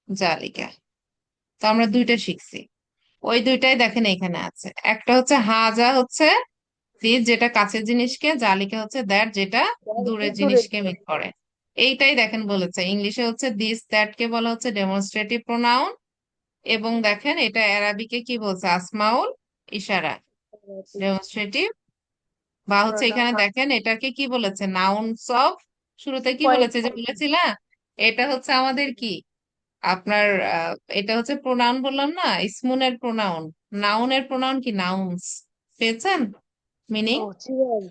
জালিকা। তো আমরা দুইটা শিখছি, ওই দুইটাই দেখেন এখানে আছে। একটা হচ্ছে হাজা হচ্ছে দিস, যেটা কাছের জিনিসকে, জালিকা হচ্ছে দ্যাট, যেটা দূরের দূরের জিনিসকে মিন জিনিস। করে। এইটাই দেখেন বলেছে, ইংলিশে হচ্ছে দিস দ্যাট কে বলা হচ্ছে ডেমনস্ট্রেটিভ প্রোনাউন, এবং দেখেন এটা অ্যারাবিকে কি বলছে, আসমাউল ইশারা, Relative ডেমনস্ট্রেটিভ, বা হচ্ছে pronoun. এখানে দেখেন এটাকে কি বলেছে, নাউনস অফ, শুরুতে কি বলেছে যে Pointing. বলেছিলা, এটা হচ্ছে আমাদের কি আপনার এটা হচ্ছে প্রোনাউন বললাম না, ইসমুনের প্রোনাউন, নাউনের প্রোনাউন কি, নাউন্স, পেয়েছেন মিনিং? ও জি ম্যাম,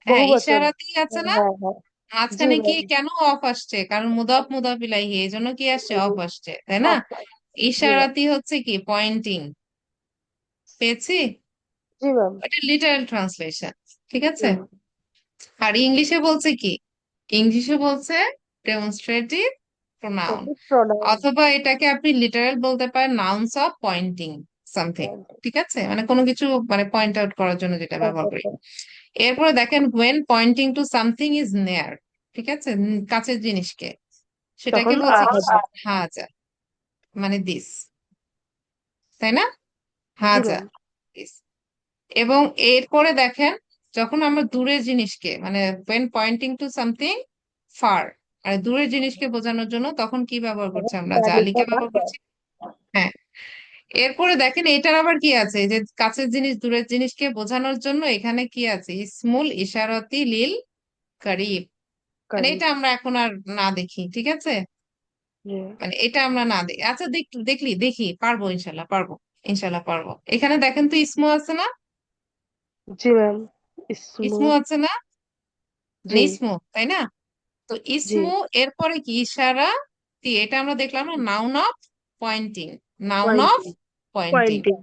হ্যাঁ, বহুবচন। ইশারাতি আছে হ্যাঁ না, হ্যাঁ হ্যাঁ। জি মাঝখানে কি ম্যাম। কেন অফ আসছে, কারণ মুদাফ মুদাফ ইলাইহি, এই জন্য কি আসছে, অফ আসছে, তাই না? Of course. জি ম্যাম। ইশারাতি হচ্ছে কি, পয়েন্টিং, পেয়েছি? জি ম্যাম। এটা লিটারাল ট্রান্সলেশন, ঠিক আছে। হুম। আর ইংলিশে বলছে কি, ইংলিশে বলছে ডেমনস্ট্রেটিভ প্রোনাউন, Relative pronoun. অথবা এটাকে আপনি লিটারাল বলতে পারেন nouns of pointing something, Pointing. ঠিক আছে, মানে কোনো কিছু মানে পয়েন্ট আউট করার জন্য যেটা হ্যাঁ ব্যবহার হ্যাঁ করি। হ্যাঁ। এরপরে দেখেন when pointing to something is near, ঠিক আছে, কাছের জিনিসকে, সেটাকে তখন বলছে কি, আহাজা। হাজা, মানে দিস, তাই না, জি হাজা, ম্যাম। দিস। এবং এরপরে দেখেন যখন আমরা দূরের জিনিসকে মানে when pointing to something far, মানে দূরের জিনিসকে বোঝানোর জন্য তখন কি ব্যবহার করছি, তখন আমরা তালিকা জালিকা বা ব্যবহার করছি। হ্যাঁ, এরপরে দেখেন এটার আবার কি আছে, যে কাছের জিনিস দূরের জিনিসকে বোঝানোর জন্য এখানে কি আছে, ইসমুল ইশারতি লিল করিব, মানে কারি। এটা আমরা এখন আর না দেখি, ঠিক আছে, জি। মানে এটা আমরা না দেখি, আচ্ছা দেখলি দেখি পারবো, ইনশাল্লাহ পারবো, ইনশাল্লাহ পারবো। এখানে দেখেন তো ইসমু আছে না, জি ম্যাম। ইসমু। ইসমু আছে না, মানে জি। ইসমু, তাই না? তো জি। ইসমু এরপরে কি, ইশারা, এটা আমরা দেখলাম না, noun of pointing, noun of pointing. Pointing. Pointing.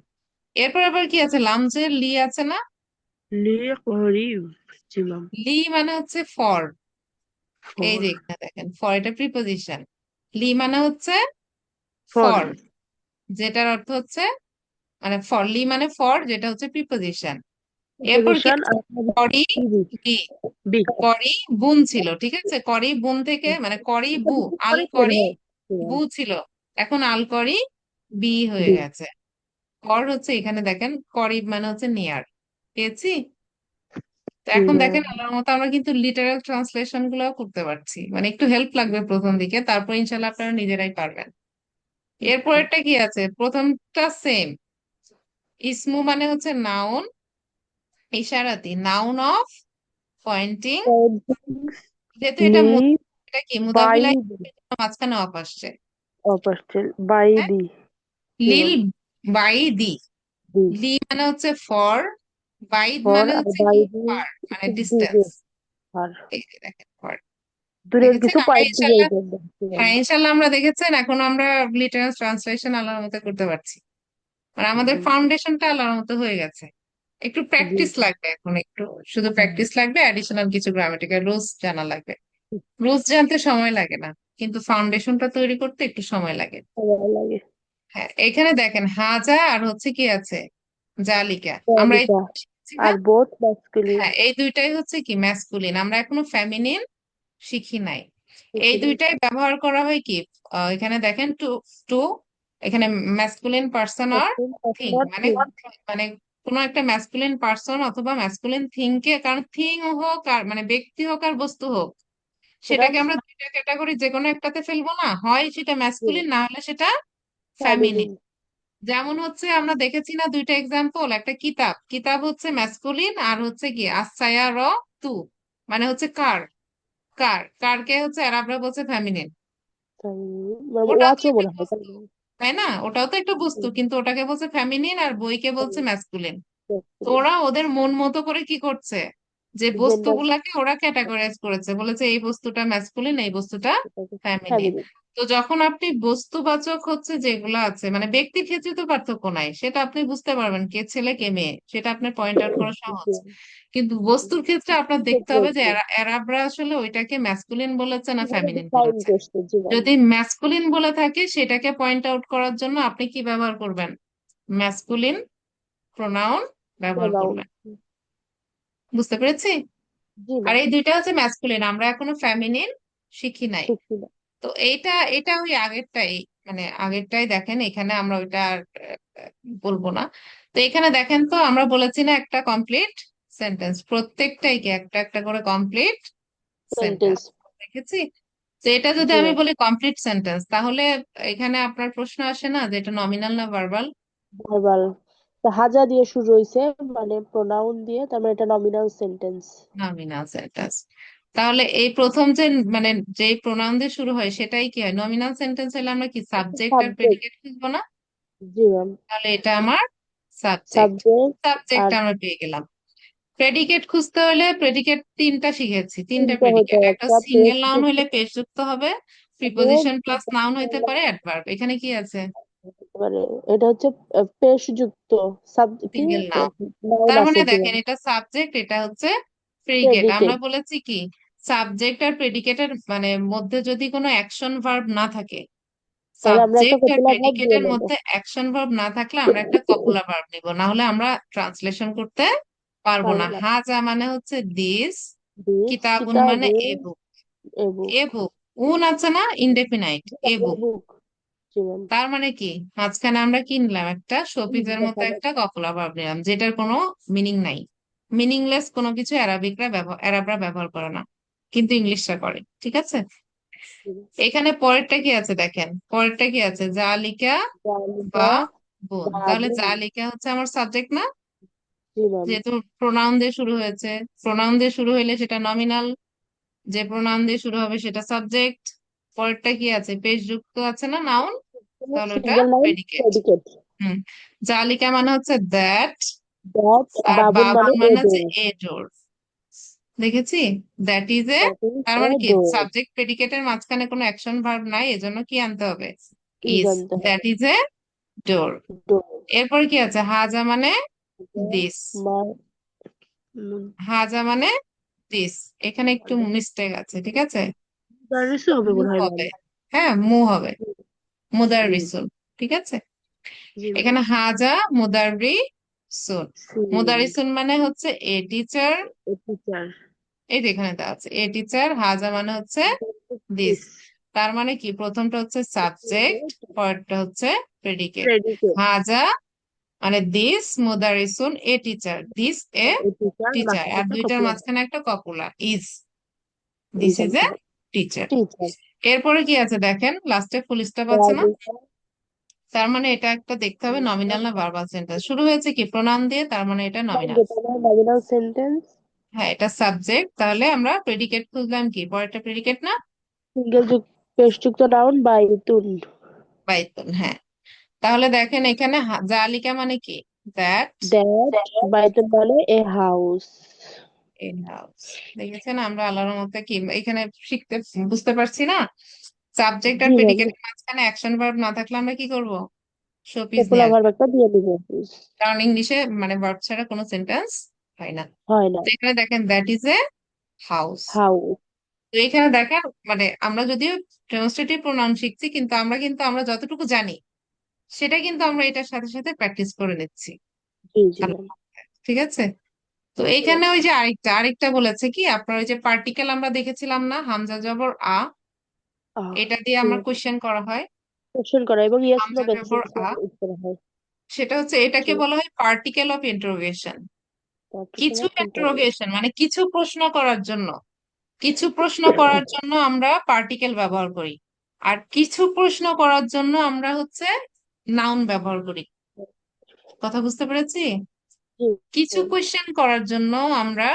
এরপর আবার কি আছে, লামজের লি আছে না, লি করিব। জি ম্যাম। লি মানে হচ্ছে ফর, এই ফর। যে এখানে দেখেন ফর, এটা প্রিপোজিশন, লি মানে হচ্ছে ফর। ফর, যেটার অর্থ হচ্ছে মানে ফর, লি মানে ফর, যেটা হচ্ছে প্রিপোজিশন। এরপর কি পজিশন আছে, আর করি, বি। B, B. করি বুন ছিল, ঠিক আছে, করি বুন থেকে মানে করি এটা বু, বিশেষ আল করে বের করি হয়। জি বু ম্যাম। ছিল, এখন আল করি বি হয়ে বি। গেছে। কর হচ্ছে এখানে দেখেন করিব মানে হচ্ছে নিয়ার, পেয়েছি? তো জি এখন ম্যাম। দেখেন আল্লাহর মতো আমরা কিন্তু লিটারাল ট্রান্সলেশন গুলাও করতে পারছি, মানে একটু হেল্প লাগবে প্রথম দিকে, তারপর ইনশাল্লাহ আপনারা নিজেরাই পারবেন। এরপরেরটা কি আছে, প্রথমটা সেম, ইসমু মানে হচ্ছে নাউন, ইশারাতি নাউন অফ পয়েন্টিং, যেহেতু এটা লি এটা কি বাই মুদাফিলাই, দি। মাঝখানে অফ আসছে, অপারেশন বাই হ্যাঁ, দি। জি লিল ম্যাম। বাই দি, দি। লি মানে হচ্ছে ফর, বাইদ ফর মানে আর হচ্ছে বাই কি, দি ফার, মানে একটু দূরে। ডিস্টেন্স, আর এই যে দেখেন far। দূরের দেখেছেন কিছু আমরা পাইপ দিয়ে ইনশাল্লাহ, যাবেন। জি ম্যাম। হ্যাঁ ইনশাল্লাহ আমরা দেখেছেন, এখন আমরা লিটারাল ট্রান্সলেশন আল্লাহর মতো করতে পারছি, মানে আমাদের ফাউন্ডেশনটা আল্লাহর মতো হয়ে গেছে। একটু জি। প্র্যাকটিস লাগবে এখন, একটু শুধু প্র্যাকটিস লাগবে, অ্যাডিশনাল কিছু গ্রামাটিক্যাল রুলস জানা লাগবে, রুলস জানতে সময় লাগে না, কিন্তু ফাউন্ডেশনটা তৈরি করতে একটু সময় লাগে। ভালো লাগে। হ্যাঁ, এখানে দেখেন হাজা আর হচ্ছে কি আছে, জালিকা, আমরা এই তালিকা। শিখছি না, আর বোথ ম্যাসকুলিন। হ্যাঁ এই দুইটাই হচ্ছে কি ম্যাসকুলিন, আমরা এখনো ফেমিনিন শিখি নাই। এই দুইটাই ব্যবহার করা হয় কি, এখানে দেখেন টু, টু, এখানে ম্যাসকুলিন পার্সন আর থিং, মানে মানে কোনো একটা ম্যাসকুলিন পার্সন অথবা ম্যাসকুলিন থিং কে, কারণ থিং হোক আর মানে ব্যক্তি হোক আর বস্তু হোক, সেটা সেটাকে আমরা দুইটা ক্যাটাগরি যে কোনো একটাতে ফেলবো না, হয় সেটা ম্যাসকুলিন না হলে সেটা ফেমিনিন। ফ্যামিলিন। যেমন হচ্ছে আমরা দেখেছি না দুইটা এক্সাম্পল, একটা কিতাব, কিতাব হচ্ছে ম্যাসকুলিন আর হচ্ছে কি আসায়া র তু, মানে হচ্ছে কার, কারকে হচ্ছে আরবরা বলছে ফেমিনিন। ওটা তো ওয়াচও একটা মনে হয় তাই বস্তু, না? তাই না, ওটাও তো একটা বস্তু, কিন্তু ওটাকে বলছে ফেমিনিন আর বইকে বলছে ম্যাসকুলিন। তো ফ্যামিলিন। ওরা ওদের মন মতো করে কি করছে, যে জেন্ডার। বস্তুগুলাকে ওরা ক্যাটাগরাইজ করেছে, বলেছে এই বস্তুটা ম্যাসকুলিন, এই বস্তুটা ফেমিনিন। ফ্যামিলি। তো যখন আপনি বস্তুবাচক হচ্ছে যেগুলো আছে মানে ব্যক্তির ক্ষেত্রে তো পার্থক্য নাই, সেটা আপনি বুঝতে পারবেন কে ছেলে কে মেয়ে, সেটা আপনার পয়েন্ট আউট করা সহজ, কিন্তু বস্তুর ক্ষেত্রে আপনার দেখতে হবে যে এরাবরা আসলে ওইটাকে ম্যাসকুলিন বলেছে না ফেমিনিন ডিফাইন বলেছে। করছে জীবন। যদি ম্যাসকুলিন বলে থাকে সেটাকে পয়েন্ট আউট করার জন্য আপনি কি ব্যবহার করবেন, ম্যাসকুলিন প্রোনাউন ব্যবহার প্রোনাউন। করবেন, বুঝতে পেরেছি? জি আর ম্যাম। এই দুইটা হচ্ছে ম্যাসকুলিন, আমরা এখনো ফেমিনিন শিখি নাই। শিখছি না। তো এইটা এটা ওই আগেরটাই, মানে আগেরটাই দেখেন, এখানে আমরা ওইটা আর বলবো না। তো এখানে দেখেন তো আমরা বলেছি না একটা কমপ্লিট সেন্টেন্স, প্রত্যেকটাই কি একটা একটা করে কমপ্লিট সেন্টেন্স সেন্টেন্স। দেখেছি। তো এটা যদি জি আমি ম্যাম। বলি কমপ্লিট সেন্টেন্স, তাহলে এখানে আপনার প্রশ্ন আসে না যে এটা নমিনাল না ভার্বাল? ভার্বাল। তো হাজা দিয়ে শুরু হইছে, মানে প্রোনাউন দিয়ে, তার মানে এটা নমিনাল সেন্টেন্স। Nominal sentence. তাহলে এই প্রথম যে মানে যেই প্রোনাউন দিয়ে শুরু হয় সেটাই কি হয়? নমিনাল সেন্টেন্স হলে আমরা কি সাবজেক্ট আর সাবজেক্ট। প্রেডিকেট খুঁজবো না? জি ম্যাম। তাহলে এটা আমার সাবজেক্ট। সাবজেক্ট। সাবজেক্ট আর আমরা পেয়ে গেলাম। প্রেডিকেট খুঁজতে হলে প্রেডিকেট তিনটা শিখেছি, তিনটা তিনটা হতে প্রেডিকেট। একটা একটা সিঙ্গেল পেস্ট নাউন যুক্ত হইলে পেশ যুক্ত হবে, হবে, প্রিপোজিশন প্লাস নাউন হইতে পারে, অ্যাডভার্ব। এখানে কি আছে? মানে এটা হচ্ছে পেশ যুক্ত সাব কি সিঙ্গেল নাউন। নাউন তার আছে। মানে জি দেখেন, ম্যাম। এটা সাবজেক্ট, এটা হচ্ছে প্রেডিকেট। আমরা প্রেডিকেট। বলেছি কি, সাবজেক্ট আর প্রেডিকেটের মানে মধ্যে যদি কোনো অ্যাকশন ভার্ব না থাকে, তাহলে আমরা একটা সাবজেক্ট আর কপিলা ভাগ দিয়ে প্রেডিকেটের নেবো। মধ্যে অ্যাকশন ভার্ব না থাকলে আমরা একটা কপুলা ভার্ব নিব, না হলে আমরা ট্রান্সলেশন করতে পারবো পারবো না। না। হাজা মানে হচ্ছে দিস, দিস কিতাবুন মানে কিতাবুন এ বুক। এ বুক। এ বুক, উন আছে না, ইনডেফিনাইট, এ এ বুক। বুক। জি ম্যাম। তার মানে কি, মাঝখানে আমরা কি নিলাম? একটা শোপিজের মতো দেখা একটা যাচ্ছে। কপলা ভার্ব নিলাম, যেটার কোনো মিনিং নাই। মিনিংলেস কোনো কিছু আরবরা ব্যবহার করে না, কিন্তু ইংলিশরা করে। ঠিক আছে। এখানে পরেরটা কি আছে দেখেন, পরেরটা কি আছে? জালিকা জালিকা বা বোন। তাহলে বাবুন। জালিকা হচ্ছে আমার সাবজেক্ট না? জি ম্যাম। যেহেতু প্রোনাউন দিয়ে শুরু হয়েছে, প্রোনাউন দিয়ে শুরু হইলে সেটা নমিনাল, যে প্রোনাউন দিয়ে শুরু হবে সেটা সাবজেক্ট। পরেরটা কি আছে? পেশ যুক্ত আছে না, নাউন। তাহলে ওটা সিঙ্গেল নাউন প্রেডিকেট। প্রেডিকেট। হুম। জালিকা মানে হচ্ছে দ্যাট, দ্যাট। আর বাবুন বাবা মানে এ মানে হচ্ছে ডোর। এ ডোর। দেখেছি? That is a. That is তার এ মানে কি, ডোর। সাবজেক্ট প্রেডিকেটের মাঝখানে কোনো অ্যাকশন ভার্ব নাই, এজন্য কি আনতে হবে? Is is. আনতে দ্যাট হবে। ইজ এ ডোর। ডোর। এরপর কি আছে? হাজা মানে দিস। মা। হাজা মানে দিস। এখানে একটু মিস্টেক আছে, ঠিক আছে? দাঁড়িয়েছে হবে মু মনে হয় ম্যাম। হবে। হ্যাঁ, মু হবে। মুদার জি। রিসুল। ঠিক আছে। জি ম্যাম। এখানে হাজা মুদাররি সুন। সিন। মুদারিসুন মানে হচ্ছে এ টিচার। টিচার। এই যে এখানে দেওয়া আছে এ টিচার। হাজা মানে হচ্ছে দিস। দিস। তার মানে কি, প্রথমটা হচ্ছে সাবজেক্ট, পরেরটা হচ্ছে প্রেডিকেট। প্রেডিকেট। হাজা মানে দিস মুদারিসুন a teacher, this a teacher teacher, মাঝখানে আর একটা দুইটার কপিলা। মাঝখানে একটা copula is. Is this is আনতে এ হবে। টিচার। টিচার। এরপরে কি আছে দেখেন, লাস্টে ফুল স্টপ আছে না? রাধিকা। তার মানে এটা একটা দেখতে হবে নমিনাল না ভার্বাল সেন্টেন্স। শুরু হয়েছে কি প্রনাউন দিয়ে, তার মানে এটা নমিনাল। যেটা আমার নমিনাল সেন্টেন্স। হ্যাঁ, এটা সাবজেক্ট। তাহলে আমরা প্রেডিকেট খুঁজলাম, কি পরেরটা প্রেডিকেট না? সিঙ্গেল যুক্ত পেশযুক্ত নাউন বাইতুন। বাইতুন, হ্যাঁ। তাহলে দেখেন এখানে জালিকা মানে কি? That that. বাইতুন মানে এ হাউস। In house. দেখেছেন আমরা আল্লাহর মধ্যে কি এখানে শিখতে, বুঝতে পারছি না? সাবজেক্ট আর জি ম্যাম। প্রেডিকেটের মাঝখানে অ্যাকশন ভার্ব না থাকলে আমরা কি করব? শোপিস কপোলা নিয়ে ভার্ব আসবো। একটা দিয়ে দিব। কারণ ইংলিশে মানে ভার্ব ছাড়া কোনো সেন্টেন্স হয় না। হয় না। তো এখানে দেখেন that is a house. House. তো এখানে দেখেন মানে আমরা যদিও ডেমনস্ট্রেটিভ প্রোনাউন শিখছি, কিন্তু আমরা যতটুকু জানি সেটা কিন্তু আমরা এটার সাথে সাথে প্র্যাকটিস করে নিচ্ছি। জি জি ম্যাম। ঠিক আছে। তো এখানে ওই যে আরেকটা আরেকটা বলেছে কি, আপনার ওই যে পার্টিকেল আমরা দেখেছিলাম না, হামজা জবর আ, এটা দিয়ে জি। আমরা কোশ্চেন করা হয়। কোশ্চেন করা এবং ইয়েস নো হামজা জবর বেসিস আ, করা হয়। সেটা হচ্ছে, জি। এটাকে বলা হয় পার্টিকেল অফ ইন্টারোগেশন। পার্টিকেল কিছু অফ ইন্টারোগেশন। ইন্টারোগেশন মানে কিছু প্রশ্ন করার জন্য, কিছু প্রশ্ন করার জন্য আমরা পার্টিকেল ব্যবহার করি। আর কিছু প্রশ্ন করার জন্য আমরা হচ্ছে নাউন ব্যবহার করি। কথা বুঝতে পেরেছি? জি। কিছু কোয়েশ্চেন করার জন্য আমরা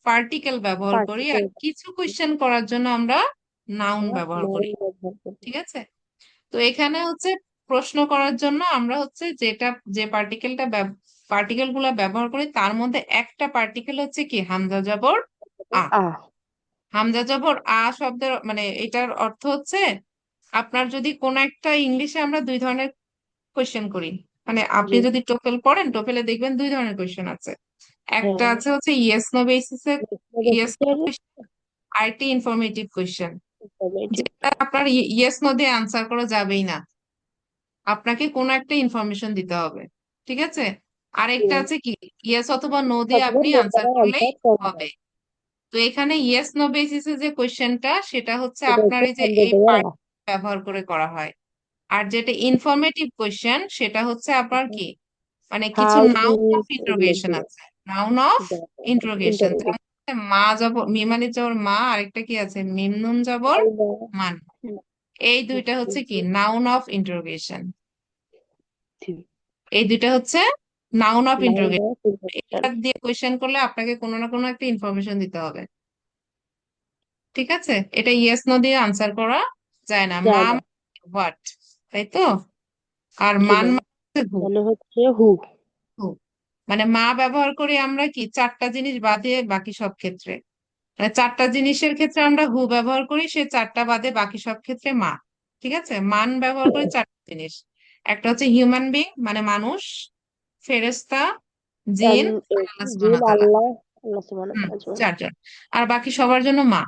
পার্টিকেল ব্যবহার করি, আর পার্টিকেল। কিছু কোয়েশ্চেন করার জন্য আমরা নাউন ব্যবহার নাউন করি। ব্যবহার করব। ঠিক আছে। তো এখানে হচ্ছে প্রশ্ন করার জন্য আমরা হচ্ছে যেটা, যে পার্টিকেল গুলা ব্যবহার করি, তার মধ্যে একটা পার্টিকেল হচ্ছে কি, হামজা জবর আ। হামজা জবর আ শব্দের মানে এটার অর্থ হচ্ছে, আপনার যদি কোন একটা ইংলিশে আমরা দুই ধরনের কোয়েশ্চেন করি, মানে জি। আপনি যদি টোফেল পড়েন, টোফেলে দেখবেন দুই ধরনের কোয়েশ্চেন আছে। একটা হ্যাঁ। আছে হচ্ছে ইয়েস নো বেসিসে, ইয়েস নো বেসিসের কোয়েশ্চেন। আরেকটি ইনফরমেটিভ কোয়েশ্চেন, ইনফরমেটিভ। যেটা আপনার ইয়েস নো দিয়ে আনসার করা যাবেই না, আপনাকে কোনো একটা ইনফরমেশন দিতে হবে। ঠিক আছে। আরেকটা আছে কি, ইয়েস অথবা নো দিয়ে অথবা আপনি নোট আনসার দ্বারা করলেই আনসার করতে হবে। হবে। তো এখানে ইয়েস নো বেসিসে যে কোয়েশ্চেনটা, সেটা হচ্ছে এটা আপনার হচ্ছে এই যে হামজা এই জবর পার্ট আ। ব্যবহার করে করা হয়। আর যেটা ইনফরমেটিভ কোয়েশ্চেন, সেটা হচ্ছে আপনার কি, মানে কিছু হাউ নাউন অফ ইজ এগুলো ইন্টারোগেশন দিয়ে আছে। Noun of interrogation, interrogate. যেমন হচ্ছে মা জবর, মিমানি জবর মা, আরেকটা কি আছে, মিম নুন জবর আইনা। মান। এই দুইটা হচ্ছে কি নাউন অফ ইন্টারোগেশন। এই দুইটা হচ্ছে noun of noun interrogation. Of interrogation. এটা দিয়ে কোয়েশ্চেন করলে আপনাকে কোনো না কোনো একটা ইনফরমেশন দিতে হবে। ঠিক আছে, এটা ইয়েস নো দিয়ে আনসার করা যায় না। মা যায় না। হোয়াট, তাই তো? আর জি মান ম্যাম। মানে হু। মানে হচ্ছে হু। হু মানে মা ব্যবহার করি আমরা কি চারটা জিনিস বাদে বাকি সব ক্ষেত্রে। মানে চারটা জিনিসের ক্ষেত্রে আমরা হু ব্যবহার করি, সে চারটা বাদে বাকি সব ক্ষেত্রে মা। ঠিক আছে, মান ব্যবহার করি চারটা জিনিস। একটা হচ্ছে হিউম্যান বিং মানে মানুষ, ফেরেশতা, জিন, আর আল্লাহ জিন সুবহানাহু ওয়া তাআলা। আল্লাহ, আল্লাহ সুবহানাহু ওয়া হুম, তাআলা জি। চারজন। আর বাকি সবার জন্য মা।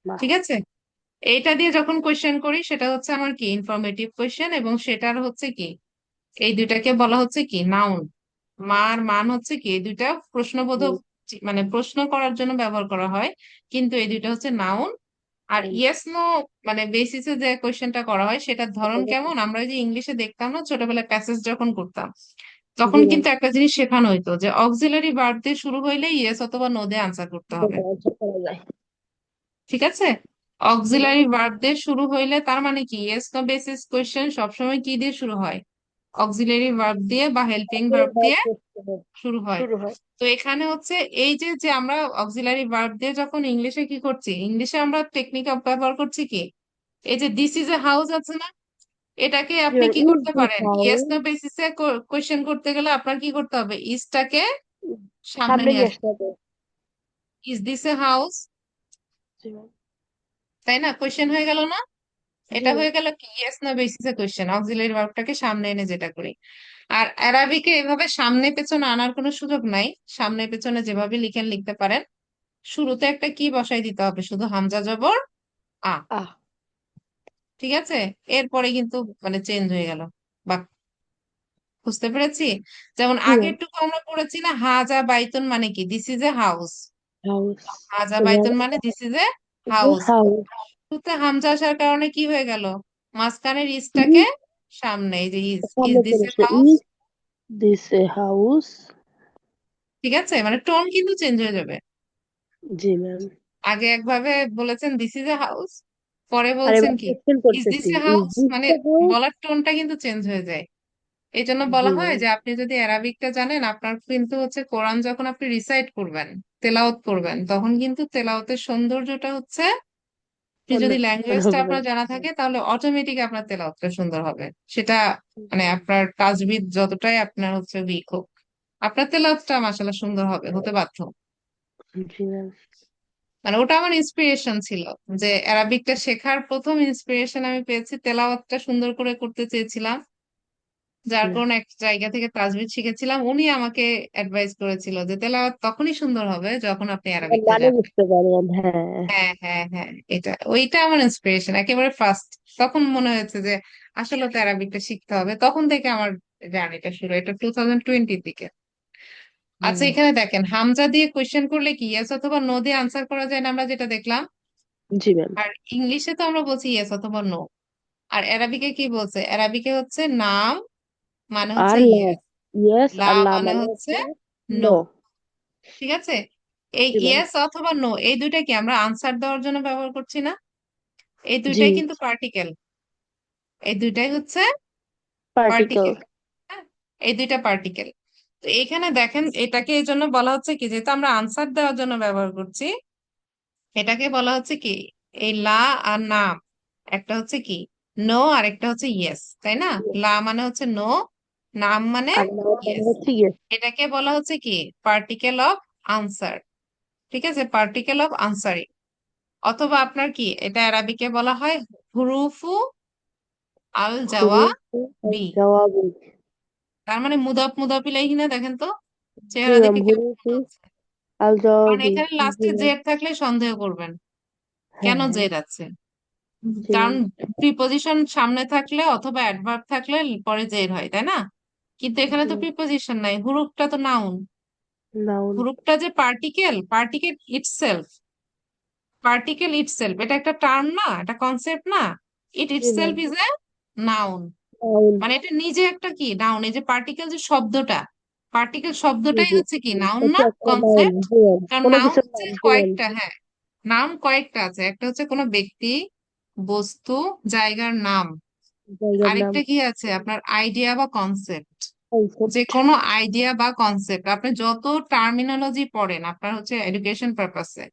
মা। ঠিক আছে, এইটা দিয়ে যখন কোয়েশ্চেন করি সেটা হচ্ছে আমার কি ইনফরমেটিভ কোয়েশ্চেন, এবং সেটার হচ্ছে কি এই দুইটাকে বলা হচ্ছে কি নাউন। মার মান হচ্ছে কি এই দুইটা প্রশ্নবোধক, হুম, মানে প্রশ্ন করার জন্য ব্যবহার করা হয়, কিন্তু এই দুইটা হচ্ছে নাউন। আর হুম, ইয়েস নো মানে বেসিসে যে কোয়েশ্চেনটা করা হয় সেটার ধরন এটা- কেমন, আমরা ওই যে ইংলিশে দেখতাম না ছোটবেলায় প্যাসেজ যখন করতাম, জি তখন ম্যাম। কিন্তু একটা জিনিস শেখানো হইতো যে অক্সিলারি ভার্ব দিয়ে শুরু হইলে ইয়েস অথবা নো দিয়ে আনসার করতে হবে। আনসার করা যায়। ঠিক আছে, জি ম্যাম। অক্সিলারি ভার্ব দিয়ে শুরু হইলে তার মানে কি ইয়েস নো বেসিস কোয়েশ্চেন সবসময় কি দিয়ে শুরু হয়, অক্সিলারি ভার্ব দিয়ে বা হেল্পিং ভার্ব দিয়ে শুরু হয়। শুরু হয়। তো এখানে হচ্ছে এই যে যে আমরা অক্সিলারি ভার্ব দিয়ে যখন ইংলিশে কি করছি, ইংলিশে আমরা টেকনিক ব্যবহার করছি কি এই যে দিস ইজ এ হাউস আছে না, এটাকে জি আপনি ম্যাম। কি ইজ করতে দিস পারেন ইয়েস হাউস। নো বেসিসে কোয়েশ্চেন করতে গেলে আপনার কি করতে হবে, ইজটাকে সামনে সামনে নিয়ে নিয়ে আসতে আসতে হবে। হবে। Is this a house, G ma'am. তাই না, কোয়েশ্চেন হয়ে গেল না? জি এটা ম্যাম। হয়ে গেল কি ইয়েস না বেসিসে কোয়েশ্চেন, অক্সিলারি ভার্বটাকে সামনে এনে যেটা করি। আর অ্যারাবিকে এভাবে সামনে পেছনে আনার কোনো সুযোগ নাই, সামনে পেছনে যেভাবে লিখেন লিখতে পারেন। শুরুতে একটা কি বসাই দিতে হবে, শুধু হামজা জবর আ। আহ। ঠিক আছে, এরপরে কিন্তু মানে চেঞ্জ হয়ে গেল। বা বুঝতে পেরেছি? যেমন জি ম্যাম। আগেরটুকু আমরা পড়েছি না, হাজা বাইতুন মানে কি this is a house. House. হাজা বাইতুন মানে this is a house. House. শুরুতে হামজা আসার কারণে কি হয়ে গেল, মাঝখানের ইজটাকে সামনে, এই যে ইজ, ইজ সামনে দিস চলে এ আসলো house. Is this a house. ঠিক আছে, মানে টোন কিন্তু চেঞ্জ হয়ে যাবে। জি ম্যাম। আগে একভাবে বলেছেন দিস ইজ এ হাউস, পরে আর বলছেন এবার কি কোশ্চেন ইজ দিস করতেছি এ ইজ হাউস, দিস মানে এ হাউস। বলার টোনটা কিন্তু চেঞ্জ হয়ে যায়। এই জন্য জি বলা হয় ম্যাম। যে আপনি যদি অ্যারাবিকটা জানেন, আপনার কিন্তু হচ্ছে কোরআন যখন আপনি রিসাইট করবেন, তেলাওয়াত করবেন, তখন কিন্তু তেলাওয়াতের সৌন্দর্যটা হচ্ছে, আপনি অন্য যদি মানে ল্যাঙ্গুয়েজটা হবে আপনার ম্যাম। জানা থাকে তাহলে অটোমেটিক আপনার তেলাওয়াতটা সুন্দর হবে। সেটা মানে আপনার তাজবিদ যতটাই আপনার হচ্ছে উইক হোক, আপনার তেলাওয়াতটা মাশাআল্লাহ সুন্দর হবে, হতে বাধ্য। জি ম্যাম। মানে ওটা আমার ইন্সপিরেশন ছিল, যে অ্যারাবিকটা শেখার প্রথম ইন্সপিরেশন আমি পেয়েছি, তেলাওয়াতটা সুন্দর করে করতে চেয়েছিলাম, যার কারণে এক জায়গা থেকে তাজবিদ শিখেছিলাম। উনি আমাকে অ্যাডভাইস করেছিল যে তেলাওয়াত তখনই সুন্দর হবে যখন আপনি অ্যারাবিকটা মানে জানবেন। বুঝতে পারলাম, হ্যাঁ। হ্যাঁ হ্যাঁ হ্যাঁ, ওইটা আমার ইন্সপিরেশন একেবারে ফার্স্ট। তখন মনে হয়েছে যে আসলে তো অ্যারাবিকটা শিখতে হবে, তখন থেকে আমার জার্নিটা শুরু, এটা 2020 দিকে। আচ্ছা, হুম। এখানে দেখেন হামজা দিয়ে কোয়েশ্চেন করলে কি ইয়েস অথবা নো দিয়ে আনসার করা যায় না, আমরা যেটা দেখলাম। জি ম্যাম। আর ইংলিশে তো আমরা বলছি ইয়েস অথবা নো। আর অ্যারাবিকে কি বলছে, অ্যারাবিকে হচ্ছে নাম মানে হচ্ছে আর লা। ইয়েস, ইয়েস লা আর লা মানে মানে হচ্ছে হচ্ছে নো। নো। ঠিক আছে, এই জি ম্যাম। ইয়েস অথবা নো এই দুইটা কি আমরা আনসার দেওয়ার জন্য ব্যবহার করছি না, এই জি। দুইটাই কিন্তু পার্টিকেল, এই দুইটাই হচ্ছে পার্টিকেল। পার্টিকেল। হ্যাঁ, এই দুইটা পার্টিকেল। তো এখানে দেখেন এটাকে এই জন্য বলা হচ্ছে কি, যেহেতু আমরা আনসার দেওয়ার জন্য ব্যবহার করছি, এটাকে বলা হচ্ছে কি এই লা আর নাম, একটা হচ্ছে কি নো আর একটা হচ্ছে ইয়েস, তাই না? লা মানে হচ্ছে নো, নাম মানে আর লা মানে ইয়েস। হচ্ছে ইয়েস। এটাকে বলা হচ্ছে কি পার্টিকেল অফ আনসার। ঠিক আছে, পার্টিকেল অফ আনসারিং। অথবা আপনার কি এটা অ্যারাবিকে বলা হয় হুরুফু আল জাওয়া হুরুফ আল বি। জাওয়াবি। তার মানে মুদাফ মুদাফ ইলাইহি না, দেখেন তো জি চেহারা ম্যাম। দেখে কেমন হুরুফ মনে হচ্ছে। আল কারণ জাওয়াবি। এখানে জি লাস্টে ম্যাম। জেড থাকলে সন্দেহ করবেন হ্যাঁ কেন হ্যাঁ। জেড আছে। জি কারণ ম্যাম। প্রিপোজিশন সামনে থাকলে অথবা অ্যাডভার্ব থাকলে পরে জেড হয়, তাই না? কিন্তু এখানে জি তো ম্যাম। প্রিপোজিশন নাই, হুরুফটা তো নাউন। নাউন। হুরুফটা যে particle, particle itself, particle itself এটা একটা টার্ম না, এটা কনসেপ্ট না। ইট জি ma'am. Itself is a noun. Noun. মানে এটা নিজে একটা কি নাউন, এই যে পার্টিকেল যে শব্দটা, পার্টিকেল জি শব্দটাই জি। হচ্ছে কি নাউন এটা না একটা নাউন, কনসেপ্ট। জি ম্যাম। কারণ কোনো নাউন কিছুর হচ্ছে নাম, জি ম্যাম। কয়েকটা, হ্যাঁ, নাউন কয়েকটা আছে, একটা হচ্ছে কোনো ব্যক্তি, বস্তু, জায়গার নাম। জায়গার নাম। আরেকটা কি আছে আপনার আইডিয়া বা কনসেপ্ট। যে কনসেপ্ট। কোনো আইডিয়া বা কনসেপ্ট আপনি যত টার্মিনোলজি পড়েন আপনার হচ্ছে এডুকেশন পারপাসে,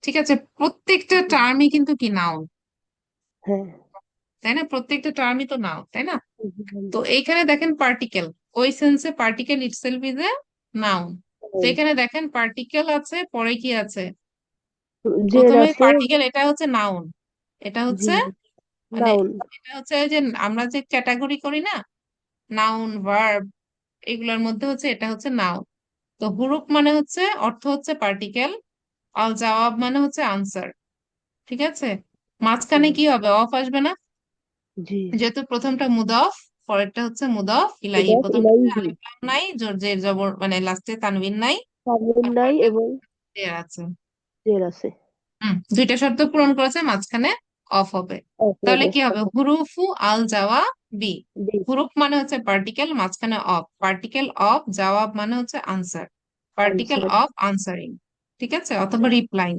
ঠিক আছে, প্রত্যেকটা টার্মই কিন্তু কি নাউন, হ্যাঁ। তাই না? প্রত্যেকটা টার্মই তো নাউন, তাই না? হুম, তো এইখানে দেখেন পার্টিকেল, ওই সেন্সে particle itself is a noun. তো হুম। এখানে দেখেন পার্টিকেল আছে, পরে কি আছে, জের প্রথমে আছে। পার্টিকেল, এটা হচ্ছে নাউন, এটা জি। হচ্ছে মানে নাউন। এটা হচ্ছে ওই যে আমরা যে ক্যাটাগরি করি না, নাউন ভার্ব, এগুলোর মধ্যে হচ্ছে এটা হচ্ছে নাউন। তো হুরুফ মানে হচ্ছে অর্থ হচ্ছে পার্টিকেল, আল জবাব মানে হচ্ছে আনসার, ঠিক আছে। মাঝখানে কি হবে, অফ আসবে না, জি। যেহেতু প্রথমটা মুদাফ, পরেরটা হচ্ছে মুদাফ ইলাহি, মুদাফ প্রথমটাতে ইলাইহি। আলিফ লাম নাই, জোর জের জবর মানে লাস্টে তানবিন নাই, তানবিন আর নাই পরেরটা এবং জের আছে। জের আছে। দুইটা শর্ত পূরণ করেছে, মাঝখানে অফ হবে। তাহলে অপরাধে। কি হবে, হুরুফু আল জাওয়া বি, বি। হুরুফ মানে হচ্ছে পার্টিকেল, মাঝখানে অফ, পার্টিকেল অফ জবাব মানে হচ্ছে answer, particle answer. Of answering, ঠিক আছে, অথবা রিপ্লাইং,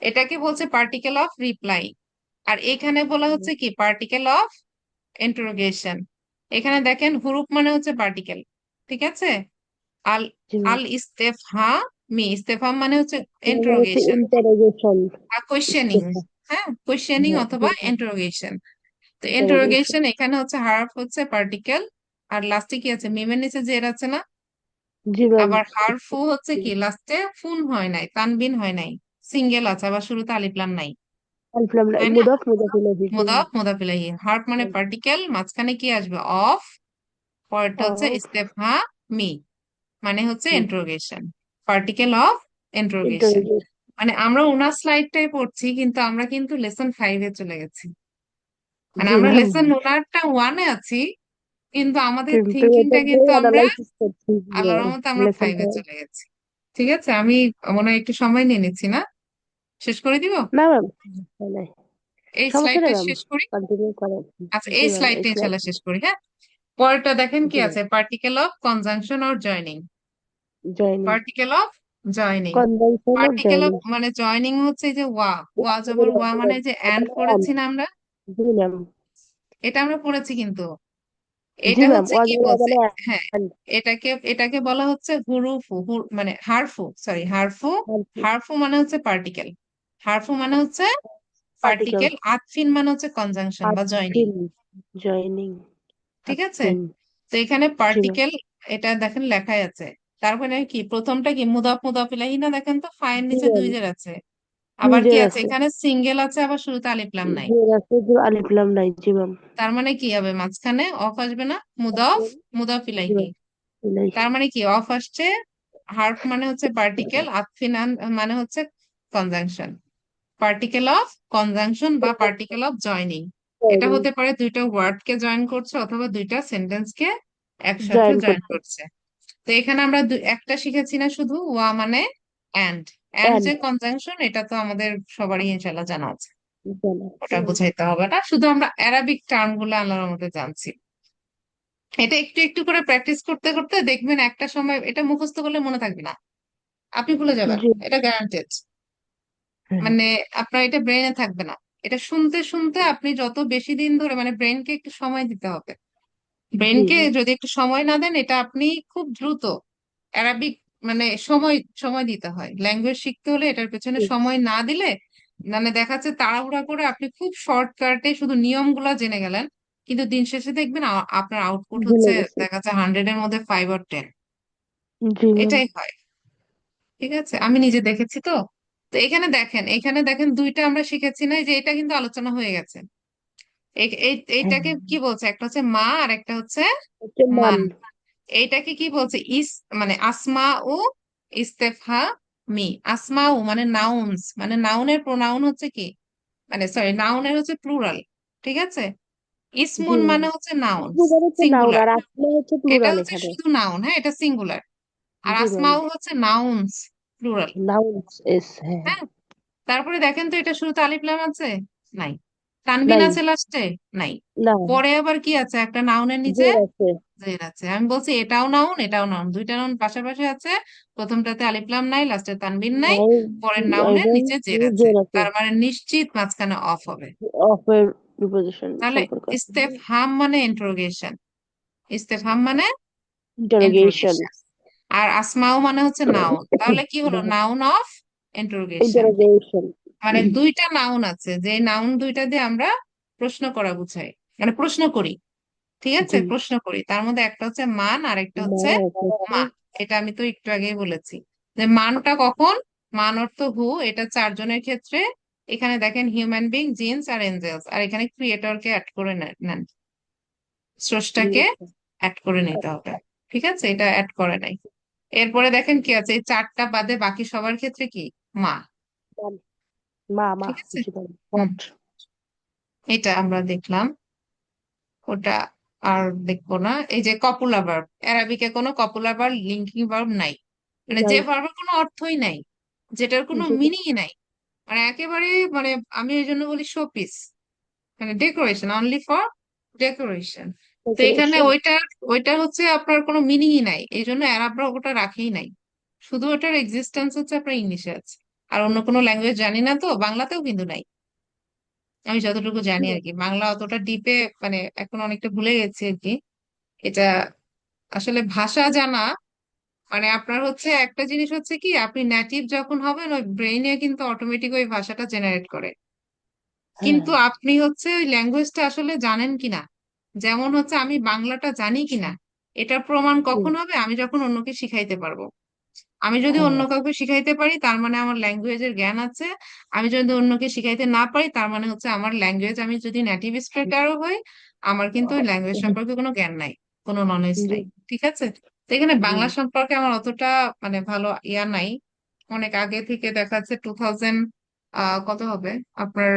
এটাকে বলছে পার্টিকেল অফ রিপ্লাই। আর এখানে বলা হচ্ছে কি পার্টিকেল অফ ইন্টারোগেশন। এখানে দেখেন হুরুফ মানে হচ্ছে পার্টিকেল, ঠিক আছে, আল জি। আল ইস্তেফহা মি, ইস্তেফহাম মানে হচ্ছে মানে হচ্ছে ইন্টারোগেশন ইন্টারোগেশন। বা কোয়েশ্চেনিং, ইস্তেফা। হ্যাঁ কোয়েশ্চেনিং হ্যাঁ, জি অথবা ম্যাম। ইন্টারোগেশন। তো ইন্টারোগেশন। ইন্টারোগেশন এখানে হচ্ছে হার্ফ হচ্ছে পার্টিকেল, আর লাস্টে কি আছে, মিমের নিচে জের আছে না, জি ম্যাম। আবার হারফু হচ্ছে কি লাস্টে ফুন হয় নাই, তানবিন হয় নাই, সিঙ্গেল আছে, আবার শুরুতে আলিফ লাম নাই, আলফলাম তাই না? মুদাফ মুদাফ ইলাইহি। জি ম্যাম। মুদাফ মুদাফ ইলাইহি, হার্ফ মানে পার্টিকেল, মাঝখানে কি আসবে, অফ, পরেরটা হচ্ছে অফ। ইস্তেফহা মি, মানে হচ্ছে interrogation, particle of interrogation. Interrogation. মানে আমরা ওনার স্লাইডটাই পড়ছি কিন্তু আমরা কিন্তু লেসন 5-এ চলে গেছি, মানে জি আমরা ম্যাম। লেসন ওনারটা 1-এ আছি, কিন্তু আমাদের কিন্তু থিঙ্কিংটা এটাকে কিন্তু আমরা অ্যানালাইসিস করছি আল্লাহর রহমতে আমরা লেসন 5-এ ফাইভ। চলে গেছি। ঠিক আছে, আমি মনে হয় একটু সময় নিয়ে নিচ্ছি না, শেষ করে দিব, না ম্যাম। নাই। এই সমস্যা স্লাইডটা নেই ম্যাম। শেষ করি। কন্টিনিউ করেন। আচ্ছা জি এই ম্যাম, স্লাইডটা ইসলাম। ইনশাল্লাহ শেষ করি, হ্যাঁ। পরেরটা দেখেন কি জি ম্যাম। আছে, particle of conjunction or joining, joining. Particle of joining, convention of particle of joining. মানে জয়নিং হচ্ছে এই যে ওয়া, ওয়া জবর ওয়া মানে যে এন্ড পড়েছি না আমরা, জি ম্যাম। এটা আমরা পড়েছি কিন্তু, জি এটা ম্যাম, হচ্ছে কি ওয়াজব বলছে, মানে হ্যাঁ, and এটাকে এটাকে বলা হচ্ছে হুরুফু, মানে হারফু, সরি হারফু, হারফু মানে হচ্ছে পার্টিকেল, হারফু মানে হচ্ছে পার্টিকেল। পার্টিকেল, আতফিন মানে হচ্ছে কনজাংশন বা জয়নিং, আতফিন। জয়নিং। ঠিক আছে। আতফিন। তো এখানে জি ম্যাম। পার্টিকেল, এটা দেখেন লেখাই আছে, তারপরে কি প্রথমটা কি মুদাফ মুদাফ ইলাহি না, দেখেন তো ফাইন জি নিচে ম্যাম। দুই জের আছে, আবার কি নিজের আছে আছে। এখানে সিঙ্গেল আছে, আবার শুরুতে আলিফ লাম নাই, জের আছে যে আলিফলাম নাই। জি ম্যাম। তার মানে কি হবে, মাঝখানে অফ আসবে না, মুদাফ মুদাফ জি ইলাইহি, ম্যাম। ইলাইহি। তার মানে কি অফ আসছে, হার্ফ মানে হচ্ছে পার্টিকেল, আতফিন মানে হচ্ছে কনজাংশন, পার্টিকেল অফ কনজাংশন বা পার্টিকেল অফ জয়নিং। এটা জয়নিং। হতে পারে দুইটা ওয়ার্ড কে জয়েন করছে অথবা দুইটা সেন্টেন্স কে একসাথে জয়েন জয়েন করতে। করছে। তো এখানে আমরা একটা শিখেছি না শুধু, ওয়া মানে অ্যান্ড, অ্যান্ড এন্ড। যে কনজাংশন এটা তো আমাদের সবারই ইনশাল্লাহ জানা আছে, জানা। ওটা বুঝাইতে হবে না, শুধু আমরা অ্যারাবিক টার্ম গুলো আল্লাহর মধ্যে জানছি। এটা একটু একটু করে প্র্যাকটিস করতে করতে দেখবেন একটা সময় এটা মুখস্থ করলে মনে থাকবে না, আপনি ভুলে যাবেন, জি। এটা গ্যারান্টেড। হ্যাঁ। মানে আপনার এটা ব্রেনে থাকবে না, এটা শুনতে শুনতে আপনি যত বেশি দিন ধরে, মানে ব্রেনকে একটু সময় দিতে হবে, জি ব্রেনকে ম্যাম। যদি একটু সময় না দেন এটা আপনি খুব দ্রুত অ্যারাবিক, মানে সময় সময় দিতে হয়, ল্যাঙ্গুয়েজ শিখতে হলে এটার পেছনে জি। সময় না দিলে, মানে দেখা যাচ্ছে তাড়াহুড়া করে আপনি খুব শর্টকাটে শুধু নিয়মগুলা জেনে গেলেন, কিন্তু দিন শেষে দেখবেন আপনার আউটপুট ভুলে হচ্ছে গেছি। দেখা যাচ্ছে 100-এর মধ্যে 5 or 10, জি ম্যাম। এটাই হয়, ঠিক আছে, আমি নিজে দেখেছি তো। তো এখানে দেখেন, এখানে দেখেন দুইটা আমরা শিখেছি না, যে এটা কিন্তু আলোচনা হয়ে গেছে, হ্যাঁ। এইটাকে কি বলছে, একটা হচ্ছে মা আর একটা হচ্ছে হচ্ছে মান। মান, এইটাকে কি বলছে, মানে আসমা ও ইস্তেফহা মি, আসমা ও মানে নাউনস, মানে নাউনের প্রোনাউন হচ্ছে কি, মানে সরি নাউনের হচ্ছে প্লুরাল, ঠিক আছে, জি ইসমুন ম্যাম। মানে হচ্ছে নাউনস প্লুরাল হচ্ছে নাউন সিঙ্গুলার, আর আসমা হচ্ছে এটা প্লুরাল হচ্ছে এখানে। শুধু নাউন, হ্যাঁ এটা সিঙ্গুলার, আর জি ম্যাম। আসমাও হচ্ছে নাউনস প্লুরাল, নাউন। এস। হ্যাঁ। হ্যাঁ। তারপরে দেখেন তো এটা শুরুতে আলিফ লাম আছে, নাই, তানবিন নাই। আছে লাস্টে, নাই, না। পরে আবার কি আছে, একটা নাউনের নিচে জের আছে। জের আছে, আমি বলছি এটাও নাউন এটাও নাউন, দুইটা নাউন পাশাপাশি আছে, প্রথমটাতে আলিফ লাম নাই, লাস্টে তানবিন নাই, নাই। পরের নাউনের এবং নিচে জের আছে, জের আছে। তার মানে নিশ্চিত মাঝখানে অফ হবে। অফের প্রিপোজিশন তাহলে সম্পর্ক আছে। ইস্তেফহাম মানে ইন্টারোগেশন, ইস্তেফহাম মানে ইন্টারোগেশন। ইন্টারোগেশন। আর আসমাও মানে হচ্ছে নাউন, তাহলে কি হলো, নাউন অফ ইন্টারোগেশন। ইন্টারোগেশন। মানে দুইটা নাউন আছে, যে নাউন দুইটা দিয়ে আমরা প্রশ্ন করা বুঝাই, মানে প্রশ্ন করি। ঠিক আছে, জি। প্রশ্ন করি, তার মধ্যে একটা হচ্ছে মান আর একটা হচ্ছে মানে হচ্ছে মা। এটা আমি তো একটু আগেই বলেছি, যে মানটা কখন, মান অর্থ হু, এটা চারজনের ক্ষেত্রে। এখানে দেখেন হিউম্যান বিং, জিনস আর এঞ্জেলস, আর এখানে ক্রিয়েটরকে অ্যাড করে নেন, স্রষ্টাকে অ্যাড করে নিতে হবে। ঠিক আছে, এটা অ্যাড করে নাই। এরপরে দেখেন কি আছে, এই চারটা বাদে বাকি সবার ক্ষেত্রে কি, মা। মা মা। ঠিক আছে। জি ম্যাম, হুম, গড। এটা আমরা দেখলাম, ওটা আর দেখবো না। এই যে কপুলা ভার্ব, অ্যারাবিকে কোনো কপুলা ভার্ব, লিঙ্কিং ভার্ব নাই, মানে যে নাই। ভার্বের কোনো অর্থই নাই, যেটার কোনো জি। মিনিংই নাই, মানে একেবারে, মানে আমি এই জন্য বলি শোপিস, মানে ডেকোরেশন, অনলি ফর ডেকোরেশন। তো এখানে ডেকোরেশন। ওইটা, ওইটা হচ্ছে আপনার কোনো মিনিংই নাই, এই জন্য অ্যারাবরা ওটা রাখেই নাই। শুধু ওটার এক্সিস্টেন্স হচ্ছে আপনার ইংলিশে আছে, আর অন্য কোনো ল্যাঙ্গুয়েজ জানি না, তো বাংলাতেও কিন্তু নাই। আমি যতটুকু জানি আর কি, বাংলা অতটা ডিপে, মানে এখন অনেকটা ভুলে গেছি আর কি। এটা আসলে ভাষা জানা, মানে আপনার হচ্ছে একটা জিনিস হচ্ছে কি, আপনি নেটিভ যখন হবেন ওই ব্রেইনে কিন্তু অটোমেটিক ওই ভাষাটা জেনারেট করে, হ্যাঁ। কিন্তু আপনি হচ্ছে ওই ল্যাঙ্গুয়েজটা আসলে জানেন কিনা। যেমন হচ্ছে আমি বাংলাটা জানি কিনা, এটার প্রমাণ জি। কখন হবে, আমি যখন অন্যকে শিখাইতে পারবো। আমি যদি অন্য হ্যাঁ। কাউকে শিখাইতে পারি, তার মানে আমার ল্যাঙ্গুয়েজের জ্ঞান আছে। আমি যদি অন্যকে শিখাইতে না পারি, তার মানে হচ্ছে আমার ল্যাঙ্গুয়েজ, আমি যদি নেটিভ স্পিকারও হই, আমার কিন্তু ওই ল্যাঙ্গুয়েজ সম্পর্কে কোনো জ্ঞান নাই, কোনো নলেজ জি। নাই। ঠিক আছে। তো এখানে জি। বাংলা সম্পর্কে আমার অতটা মানে ভালো ইয়া নাই। অনেক আগে থেকে দেখা যাচ্ছে 2000 কত হবে আপনার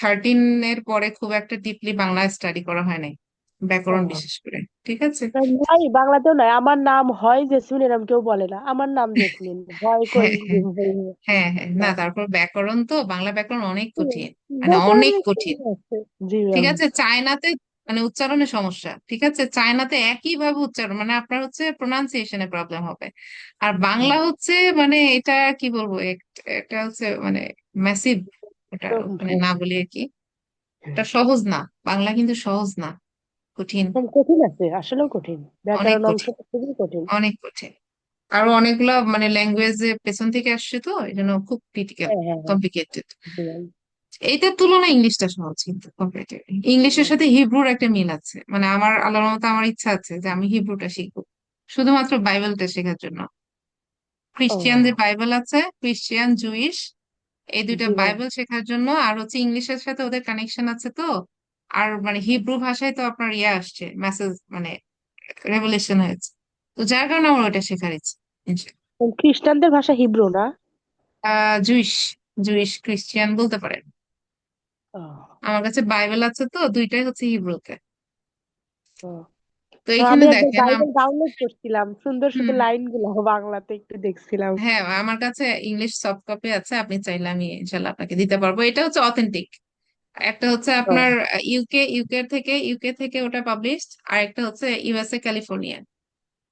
13 এর পরে খুব একটা ডিপলি বাংলা স্টাডি করা হয় নাই, ব্যাকরণ ও, বিশেষ করে। ঠিক আছে। নাই বাংলাতেও নাই। আমার নাম হয় জেসমিন, এরম কেউ বলে না আমার নাম জেসমিন, হয় কই। হ্যাঁ, হ্যাঁ, হ্যাঁ, না, তারপর ব্যাকরণ, তো বাংলা ব্যাকরণ অনেক কঠিন, মানে অনেক ব্যাকরণের কি কঠিন। আছে? জি ঠিক ম্যাম। আছে, চায়নাতে মানে উচ্চারণের সমস্যা, ঠিক আছে, চায়নাতে একই ভাবে উচ্চারণ, মানে আপনার হচ্ছে প্রোনাউন্সিয়েশনে প্রবলেম হবে। আর বাংলা হচ্ছে মানে এটা কি বলবো, এটা হচ্ছে মানে ম্যাসিভ, ওটা মানে না বলি আর কি, এটা সহজ না। বাংলা কিন্তু সহজ না, কঠিন, কঠিন আছে, আসলেও কঠিন। অনেক ব্যাকরণ কঠিন, অংশটা খুবই কঠিন। অনেক কঠিন। আরো অনেকগুলা মানে ল্যাঙ্গুয়েজ পেছন থেকে আসছে, তো এই জন্য খুব ক্রিটিক্যাল, হ্যাঁ হ্যাঁ হ্যাঁ। কমপ্লিকেটেড। জি ম্যাম। এইটার তুলনায় ইংলিশটা সহজ, কিন্তু কম্পারেটিভলি ইংলিশের সাথে হিব্রুর একটা মিল আছে, মানে আমার আল্লাহর মতো আমার ইচ্ছা আছে যে আমি হিব্রুটা শিখবো, শুধুমাত্র বাইবেলটা শেখার জন্য। ক্রিশ্চিয়ানদের ও। বাইবেল আছে, ক্রিশ্চিয়ান জুইশ, এই দুইটা জি ম্যাম। বাইবেল শেখার জন্য, আর হচ্ছে ইংলিশের সাথে ওদের কানেকশন আছে তো। আর মানে হিব্রু ভাষায় তো আপনার ইয়ে আসছে, মেসেজ মানে রেভেলেশন হয়েছে, তো যার কারণে আমার ওটা শেখার ইচ্ছা। খ্রিস্টানদের ভাষা হিব্রু না? জুইশ, জুইশ ক্রিশ্চিয়ান বলতে পারেন। ও। আমার কাছে বাইবেল আছে, তো দুইটাই হচ্ছে হিব্রুতে। ও। তো এখানে আমি একবার দেখেন বাইবেল ডাউনলোড করছিলাম, সুন্দর হুম, শুধু লাইন গুলো বাংলাতে একটু দেখছিলাম। হ্যাঁ, আমার কাছে ইংলিশ সফট কপি আছে, আপনি চাইলে আমি ইনশাল্লাহ আপনাকে দিতে পারবো। এটা হচ্ছে অথেন্টিক। একটা হচ্ছে ও। আপনার ইউকে থেকে ওটা পাবলিশড, আর একটা হচ্ছে ইউএসএ ক্যালিফোর্নিয়া,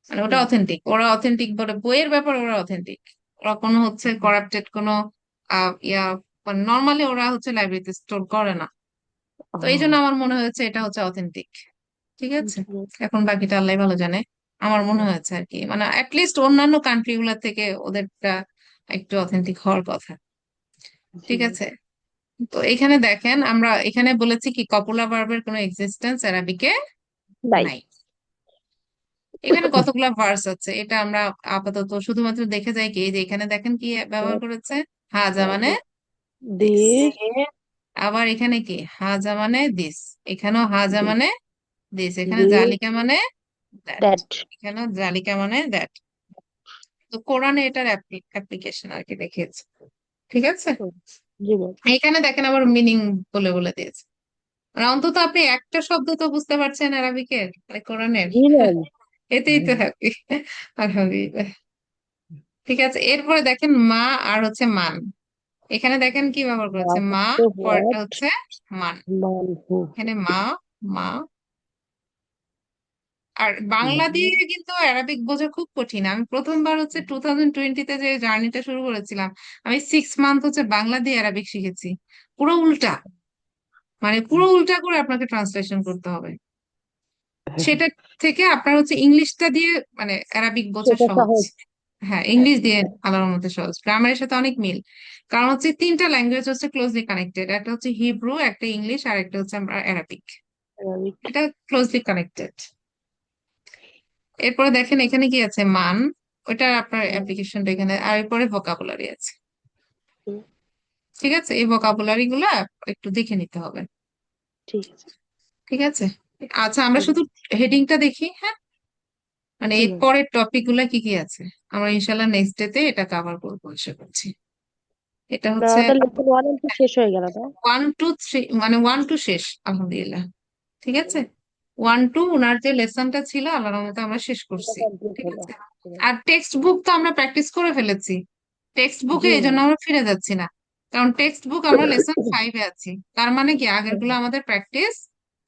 মানে ওটা হুম। অথেন্টিক, ওরা অথেন্টিক বলে, বইয়ের ব্যাপারে ওরা অথেন্টিক। ওরা কোনো হচ্ছে করাপ্টেড কোনো ইয়া, মানে নর্মালি ওরা হচ্ছে লাইব্রেরিতে স্টোর করে না। তো এই জন্য ও। আমার মনে হয়েছে এটা হচ্ছে অথেন্টিক। ঠিক আছে। জি। এখন বাকিটা আল্লাহ ভালো জানে। আমার মনে হয়েছে আর কি, মানে অ্যাটলিস্ট অন্যান্য কান্ট্রি গুলা থেকে ওদেরটা একটু অথেন্টিক হওয়ার কথা। জি। ঠিক আছে। তো এখানে দেখেন, আমরা এখানে বলেছি কি কপুলা ভার্বের কোনো এক্সিস্টেন্স অ্যারাবিকে নাই। নাই। এখানে কতগুলা ভার্স আছে এটা আমরা আপাতত শুধুমাত্র দেখে যাই কি, এই যে এখানে দেখেন কি ব্যবহার করেছে, হাজা মানে দিস। দিস। আবার এখানে কি, হাজা মানে দিস, এখানেও হাজা মানে দিস, এখানে দিস। জালিকা মানে দ্যাট, দ্যাট। এখানেও জালিকা মানে দ্যাট। তো কোরআনে এটার অ্যাপ্লিকেশন আর কি দেখিয়েছে। ঠিক আছে। জি ম্যাম। এখানে দেখেন আবার মিনিং বলে বলে দিয়েছে, মানে অন্তত আপনি একটা শব্দ তো বুঝতে পারছেন আরবিকের, মানে কোরআনের। জি ম্যাম। এতেই তো হ্যাপি, আলহামদুলিল্লাহ। ঠিক আছে, এরপরে দেখেন মা আর হচ্ছে মান। এখানে দেখেন কি ব্যবহার করেছে, মা, পরেরটা হোয়াট। হচ্ছে মান। মান হু। এখানে মা, মা। আর বাংলা দিয়ে কিন্তু অ্যারাবিক বোঝা খুব কঠিন। আমি প্রথমবার হচ্ছে 2020-তে যে জার্নিটা শুরু করেছিলাম, আমি 6 মান্থ হচ্ছে বাংলা দিয়ে অ্যারাবিক শিখেছি, পুরো উল্টা, মানে পুরো উল্টা করে আপনাকে ট্রান্সলেশন করতে হবে। সেটা থেকে আপনার হচ্ছে ইংলিশটা দিয়ে মানে অ্যারাবিক বোঝা সেটা সহজ। সহজ। হ্যাঁ, হ্যাঁ, ইংলিশ দিয়ে আল্লাহর মতে সহজ, গ্রামারের সাথে অনেক মিল। কারণ হচ্ছে তিনটা ল্যাঙ্গুয়েজ হচ্ছে ক্লোজলি কানেক্টেড, একটা হচ্ছে হিব্রু, একটা ইংলিশ, আর একটা হচ্ছে আমরা অ্যারাবিক। Arabic। এটা ক্লোজলি কানেক্টেড। এরপরে দেখেন এখানে কি আছে, মান, ওইটা আপনার হ্যাঁ, অ্যাপ্লিকেশনটা এখানে, আর এরপরে ভোকাবুলারি আছে। হুম, ঠিক আছে, এই ভোকাবুলারি গুলা একটু দেখে নিতে হবে। ঠিক আছে। ঠিক আছে, আচ্ছা আমরা হুম, শুধু হেডিংটা দেখি, হ্যাঁ, মানে জি এর ম্যাম। পরের টপিক গুলা কি কি আছে আমরা ইনশাল্লাহ নেক্সট ডে তে এটা কভার করবো আশা করছি। এটা হচ্ছে আমাদের লেসন 1 and 2 শেষ হয়ে গেল না? 1 2 3, মানে 1 2 শেষ আলহামদুলিল্লাহ। ঠিক আছে, হুম, 1 2 উনার যে লেসনটা ছিল আল্লাহর রহমতে আমরা শেষ এটা করছি। কমপ্লিট ঠিক হলো। আছে, হুম, আর টেক্সট বুক তো আমরা প্র্যাকটিস করে ফেলেছি। টেক্সট বুকে জি এই জন্য ম্যাম। আমরা ফিরে যাচ্ছি না, কারণ টেক্সট বুক আমরা লেসন 5-এ আছি। তার মানে কি আগের গুলো আমাদের প্র্যাকটিস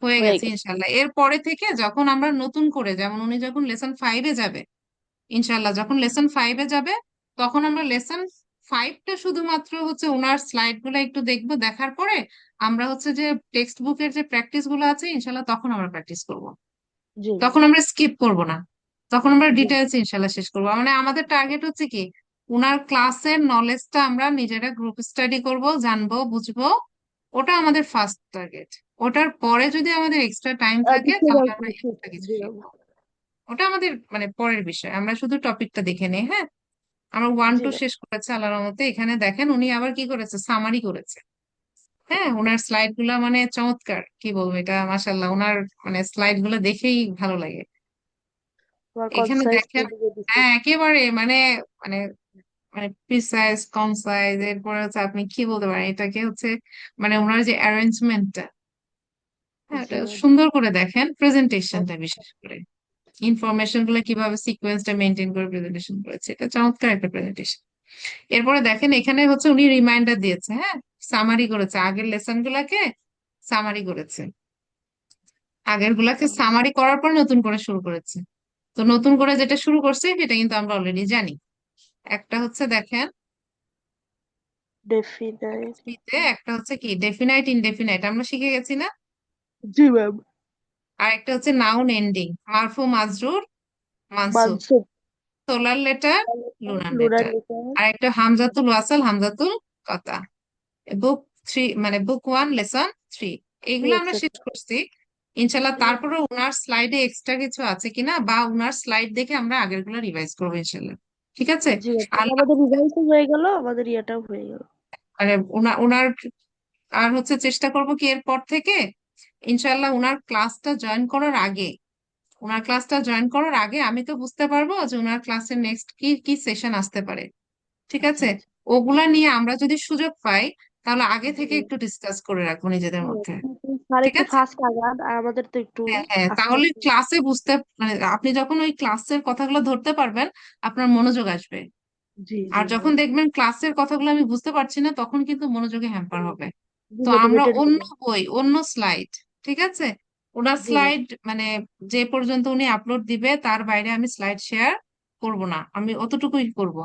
হয়ে হয়ে গেছে গেছে। ইনশাল্লাহ। এর পরে থেকে যখন আমরা নতুন করে, যেমন উনি যখন লেসন 5-এ যাবে, ইনশাল্লাহ যখন লেসন 5-এ যাবে, তখন আমরা লেসন 5টা শুধুমাত্র হচ্ছে ওনার স্লাইড গুলো একটু দেখবো, দেখার পরে আমরা হচ্ছে যে টেক্সট বুকের যে প্র্যাকটিস গুলো আছে ইনশাল্লাহ তখন আমরা প্র্যাকটিস করব। জি ম্যাম। তখন আমরা স্কিপ করব না, তখন আমরা জি ডিটেলস ইনশাল্লাহ শেষ করবো। মানে আমাদের টার্গেট হচ্ছে কি, ওনার ক্লাসের নলেজটা আমরা নিজেরা গ্রুপ স্টাডি করব, জানবো, বুঝবো। ওটা আমাদের ফার্স্ট টার্গেট। ওটার পরে যদি আমাদের এক্সট্রা টাইম থাকে অ্যাডিশনাল তাহলে আমরা কিছু। এক্সট্রা কিছু জি ম্যাম। শিখবো। ওটা আমাদের মানে পরের বিষয়, আমরা শুধু টপিকটা দেখে নেই। হ্যাঁ, আমার ওয়ান জি টু ম্যাম। শেষ করেছে আল্লাহর রহমতে। এখানে দেখেন উনি আবার কি করেছে, সামারি করেছে। হ্যাঁ, ওনার স্লাইড গুলা মানে চমৎকার, কি বলবো, এটা মাশাল্লাহ ওনার মানে স্লাইড গুলা দেখেই ভালো লাগে। আমার এখানে কনসাইজ দেখেন, দিয়ে দিচ্ছে। হ্যাঁ একেবারে মানে মানে মানে প্রিসাইজ কনসাইজ, এরপরে হচ্ছে আপনি কি বলতে পারেন এটাকে হচ্ছে, মানে ওনার যে অ্যারেঞ্জমেন্টটা, হ্যাঁ জি ওটা ম্যাম। সুন্দর করে দেখেন, প্রেজেন্টেশনটা বিশেষ করে ইনফরমেশন গুলো কিভাবে সিকোয়েন্সটা মেনটেন করে প্রেজেন্টেশন করেছে, এটা চমৎকার একটা প্রেজেন্টেশন। এরপরে দেখেন এখানে হচ্ছে উনি রিমাইন্ডার দিয়েছে, হ্যাঁ, সামারি করেছে আগের লেসন গুলাকে, সামারি করেছে। আগের গুলাকে সামারি করার পর নতুন করে শুরু করেছে। তো নতুন করে যেটা শুরু করছে সেটা কিন্তু আমরা অলরেডি জানি। একটা হচ্ছে দেখেন ডেফিনাইট। তে একটা হচ্ছে কি ডেফিনাইট ইনডেফিনাইট আমরা শিখে গেছি না। জি ম্যাম। আর একটা হচ্ছে নাউন এন্ডিং, মারফু মাজরুর মানসুব, মানসুপ। Solar letter, lunar lunar letter. Letter. আর একটা হামজাতুল ওয়াসাল, হামজাতুল কথা। বুক 3 মানে বুক 1 লেসন 3, এইগুলো আমরা শেষ এক্সেট্রা। করছি ইনশাল্লাহ। তারপরে উনার স্লাইডে এক্সট্রা কিছু আছে কিনা, বা উনার স্লাইড দেখে আমরা আগের গুলো রিভাইজ করবো ইনশাল্লাহ। ঠিক আছে, জি ম্যাম, আর তাহলে আমাদের রিজাল্টও হয়ে গেল, আমাদের ইয়েটাও হয়ে গেল। মানে উনার আর হচ্ছে চেষ্টা করব কি এরপর থেকে ইনশাল্লাহ উনার ক্লাসটা জয়েন করার আগে, ওনার ক্লাসটা জয়েন করার আগে আমি তো বুঝতে পারবো যে ওনার ক্লাসের নেক্সট কি কি সেশন আসতে পারে। ঠিক আচ্ছা আছে, আচ্ছা। ওগুলা নিয়ে আমরা যদি সুযোগ পাই তাহলে আগে জি থেকে একটু ডিসকাস করে রাখবো নিজেদের ম্যাম। মধ্যে। স্যার ঠিক একটু আছে, ফাস্ট আগান আর আমাদের তো একটু হ্যাঁ হ্যাঁ, আস্তে তাহলে আস্তে। ক্লাসে বুঝতে মানে আপনি যখন ওই ক্লাসের কথাগুলো ধরতে পারবেন আপনার মনোযোগ আসবে। জি আর জি যখন ম্যাম। দেখবেন ক্লাসের কথাগুলো আমি বুঝতে পারছি না তখন কিন্তু মনোযোগে হ্যাম্পার হবে। তো আমরা ডিমোটিভেটেড অন্য হবে। বই, অন্য স্লাইড, ঠিক আছে, ওনার জি ম্যাম। স্লাইড মানে যে পর্যন্ত উনি আপলোড দিবে তার বাইরে আমি স্লাইড শেয়ার করব না, আমি অতটুকুই করব।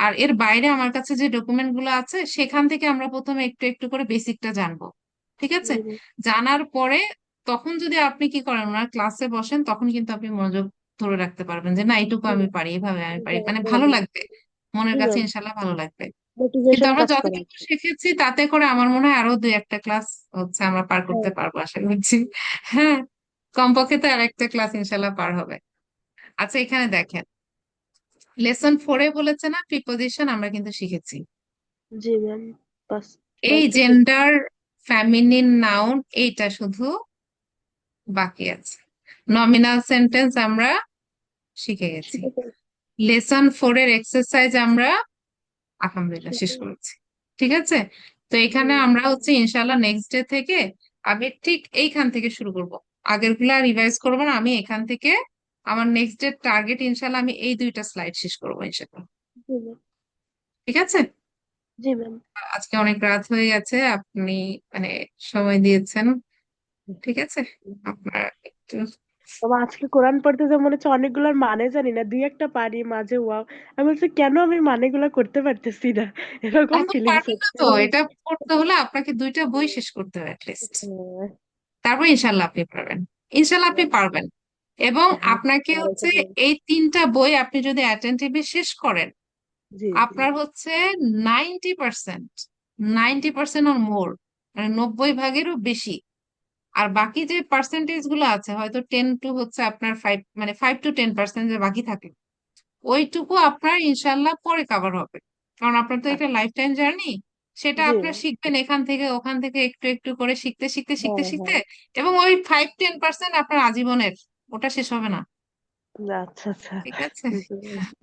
আর এর বাইরে আমার কাছে যে ডকুমেন্ট গুলো আছে সেখান থেকে আমরা প্রথমে একটু একটু করে বেসিকটা জানবো। ঠিক আছে, জি ম্যাম। জানার পরে তখন যদি আপনি কি করেন ওনার ক্লাসে বসেন তখন কিন্তু আপনি মনোযোগ ধরে রাখতে পারবেন যে না এইটুকু জি আমি ম্যাম। পারি, এভাবে আমি পারি, মানে জানতে ভালো হবে। লাগবে, মনের জি কাছে ম্যাম। ইনশাল্লাহ ভালো লাগবে। কিন্তু মোটিভেশন আমরা কাজ করে। যতটুকু শিখেছি তাতে করে আমার মনে হয় আরো 2-1টা ক্লাস হচ্ছে আমরা পার করতে হ্যাঁ। পারবো আশা করছি। হ্যাঁ, কমপক্ষে তো আরেকটা ক্লাস ইনশাল্লাহ পার হবে। আচ্ছা এখানে দেখেন লেসন 4-এ বলেছে না প্রিপোজিশন, আমরা কিন্তু শিখেছি। জি ম্যাম। বাস এই কয়েকটা শেষ। জেন্ডার, ফ্যামিনিন, নাউন, এইটা শুধু বাকি আছে। নমিনাল সেন্টেন্স আমরা শিখে গেছি। সেটা তো লেসন 4-এর এক্সারসাইজ আমরা আলহামদুলিল্লাহ শেষ সেটা। করেছি। ঠিক আছে, তো জি এখানে আমরা হচ্ছে ইনশাল্লাহ নেক্সট ডে থেকে আমি ঠিক এইখান থেকে শুরু করব। আগের গুলা রিভাইজ করবো না, আমি এখান থেকে আমার নেক্সট ডে টার্গেট ইনশাল্লাহ আমি এই 2টা স্লাইড শেষ করবো ইনশাল্লাহ। জি ম্যাম। ঠিক আছে, জি ম্যাম। আজকে অনেক রাত হয়ে গেছে, আপনি মানে সময় দিয়েছেন। ঠিক আছে, আপনার একটু বাবা, আজকে কোরআন পড়তে যে মনে হচ্ছে অনেকগুলোর মানে জানি না, দুই একটা পারি মাঝে ওয়াও। আমি বলছি কেন আমি মানেগুলো করতে পারতেছি না, এরকম এখন ফিলিংস পারবেন না হচ্ছে। তো, এটা পড়তে হলে আপনাকে 2টা বই শেষ করতে হবে লিস্ট, হ্যাঁ, তারপর ইনশাল্লাহ আপনি পারবেন। ইনশাল্লাহ আপনি হ্যাঁ, পারবেন। এবং হ্যাঁ, আপনাকে আর হচ্ছে এখানে এই 3টা বই আপনি যদি অ্যাটেন্টিভলি শেষ করেন, জি, জি। আপনার হচ্ছে 90%, 90% অর মোর, মানে 90 ভাগেরও বেশি। আর বাকি যে পার্সেন্টেজ গুলো আছে, হয়তো 10 টু হচ্ছে আপনার 5, মানে 5 to 10% যে বাকি থাকে, ওইটুকু আপনার ইনশাল্লাহ পরে কাভার হবে। কারণ আপনার তো একটা লাইফ টাইম জার্নি, সেটা জি, আপনার শিখবেন এখান থেকে ওখান থেকে একটু একটু করে শিখতে শিখতে শিখতে হ্যাঁ, শিখতে। হ্যাঁ। এবং ওই 5-10% আপনার আজীবনের, ওটা শেষ হবে না। আচ্ছা, আচ্ছা। ঠিক আছে। বুঝতে পেরেছি।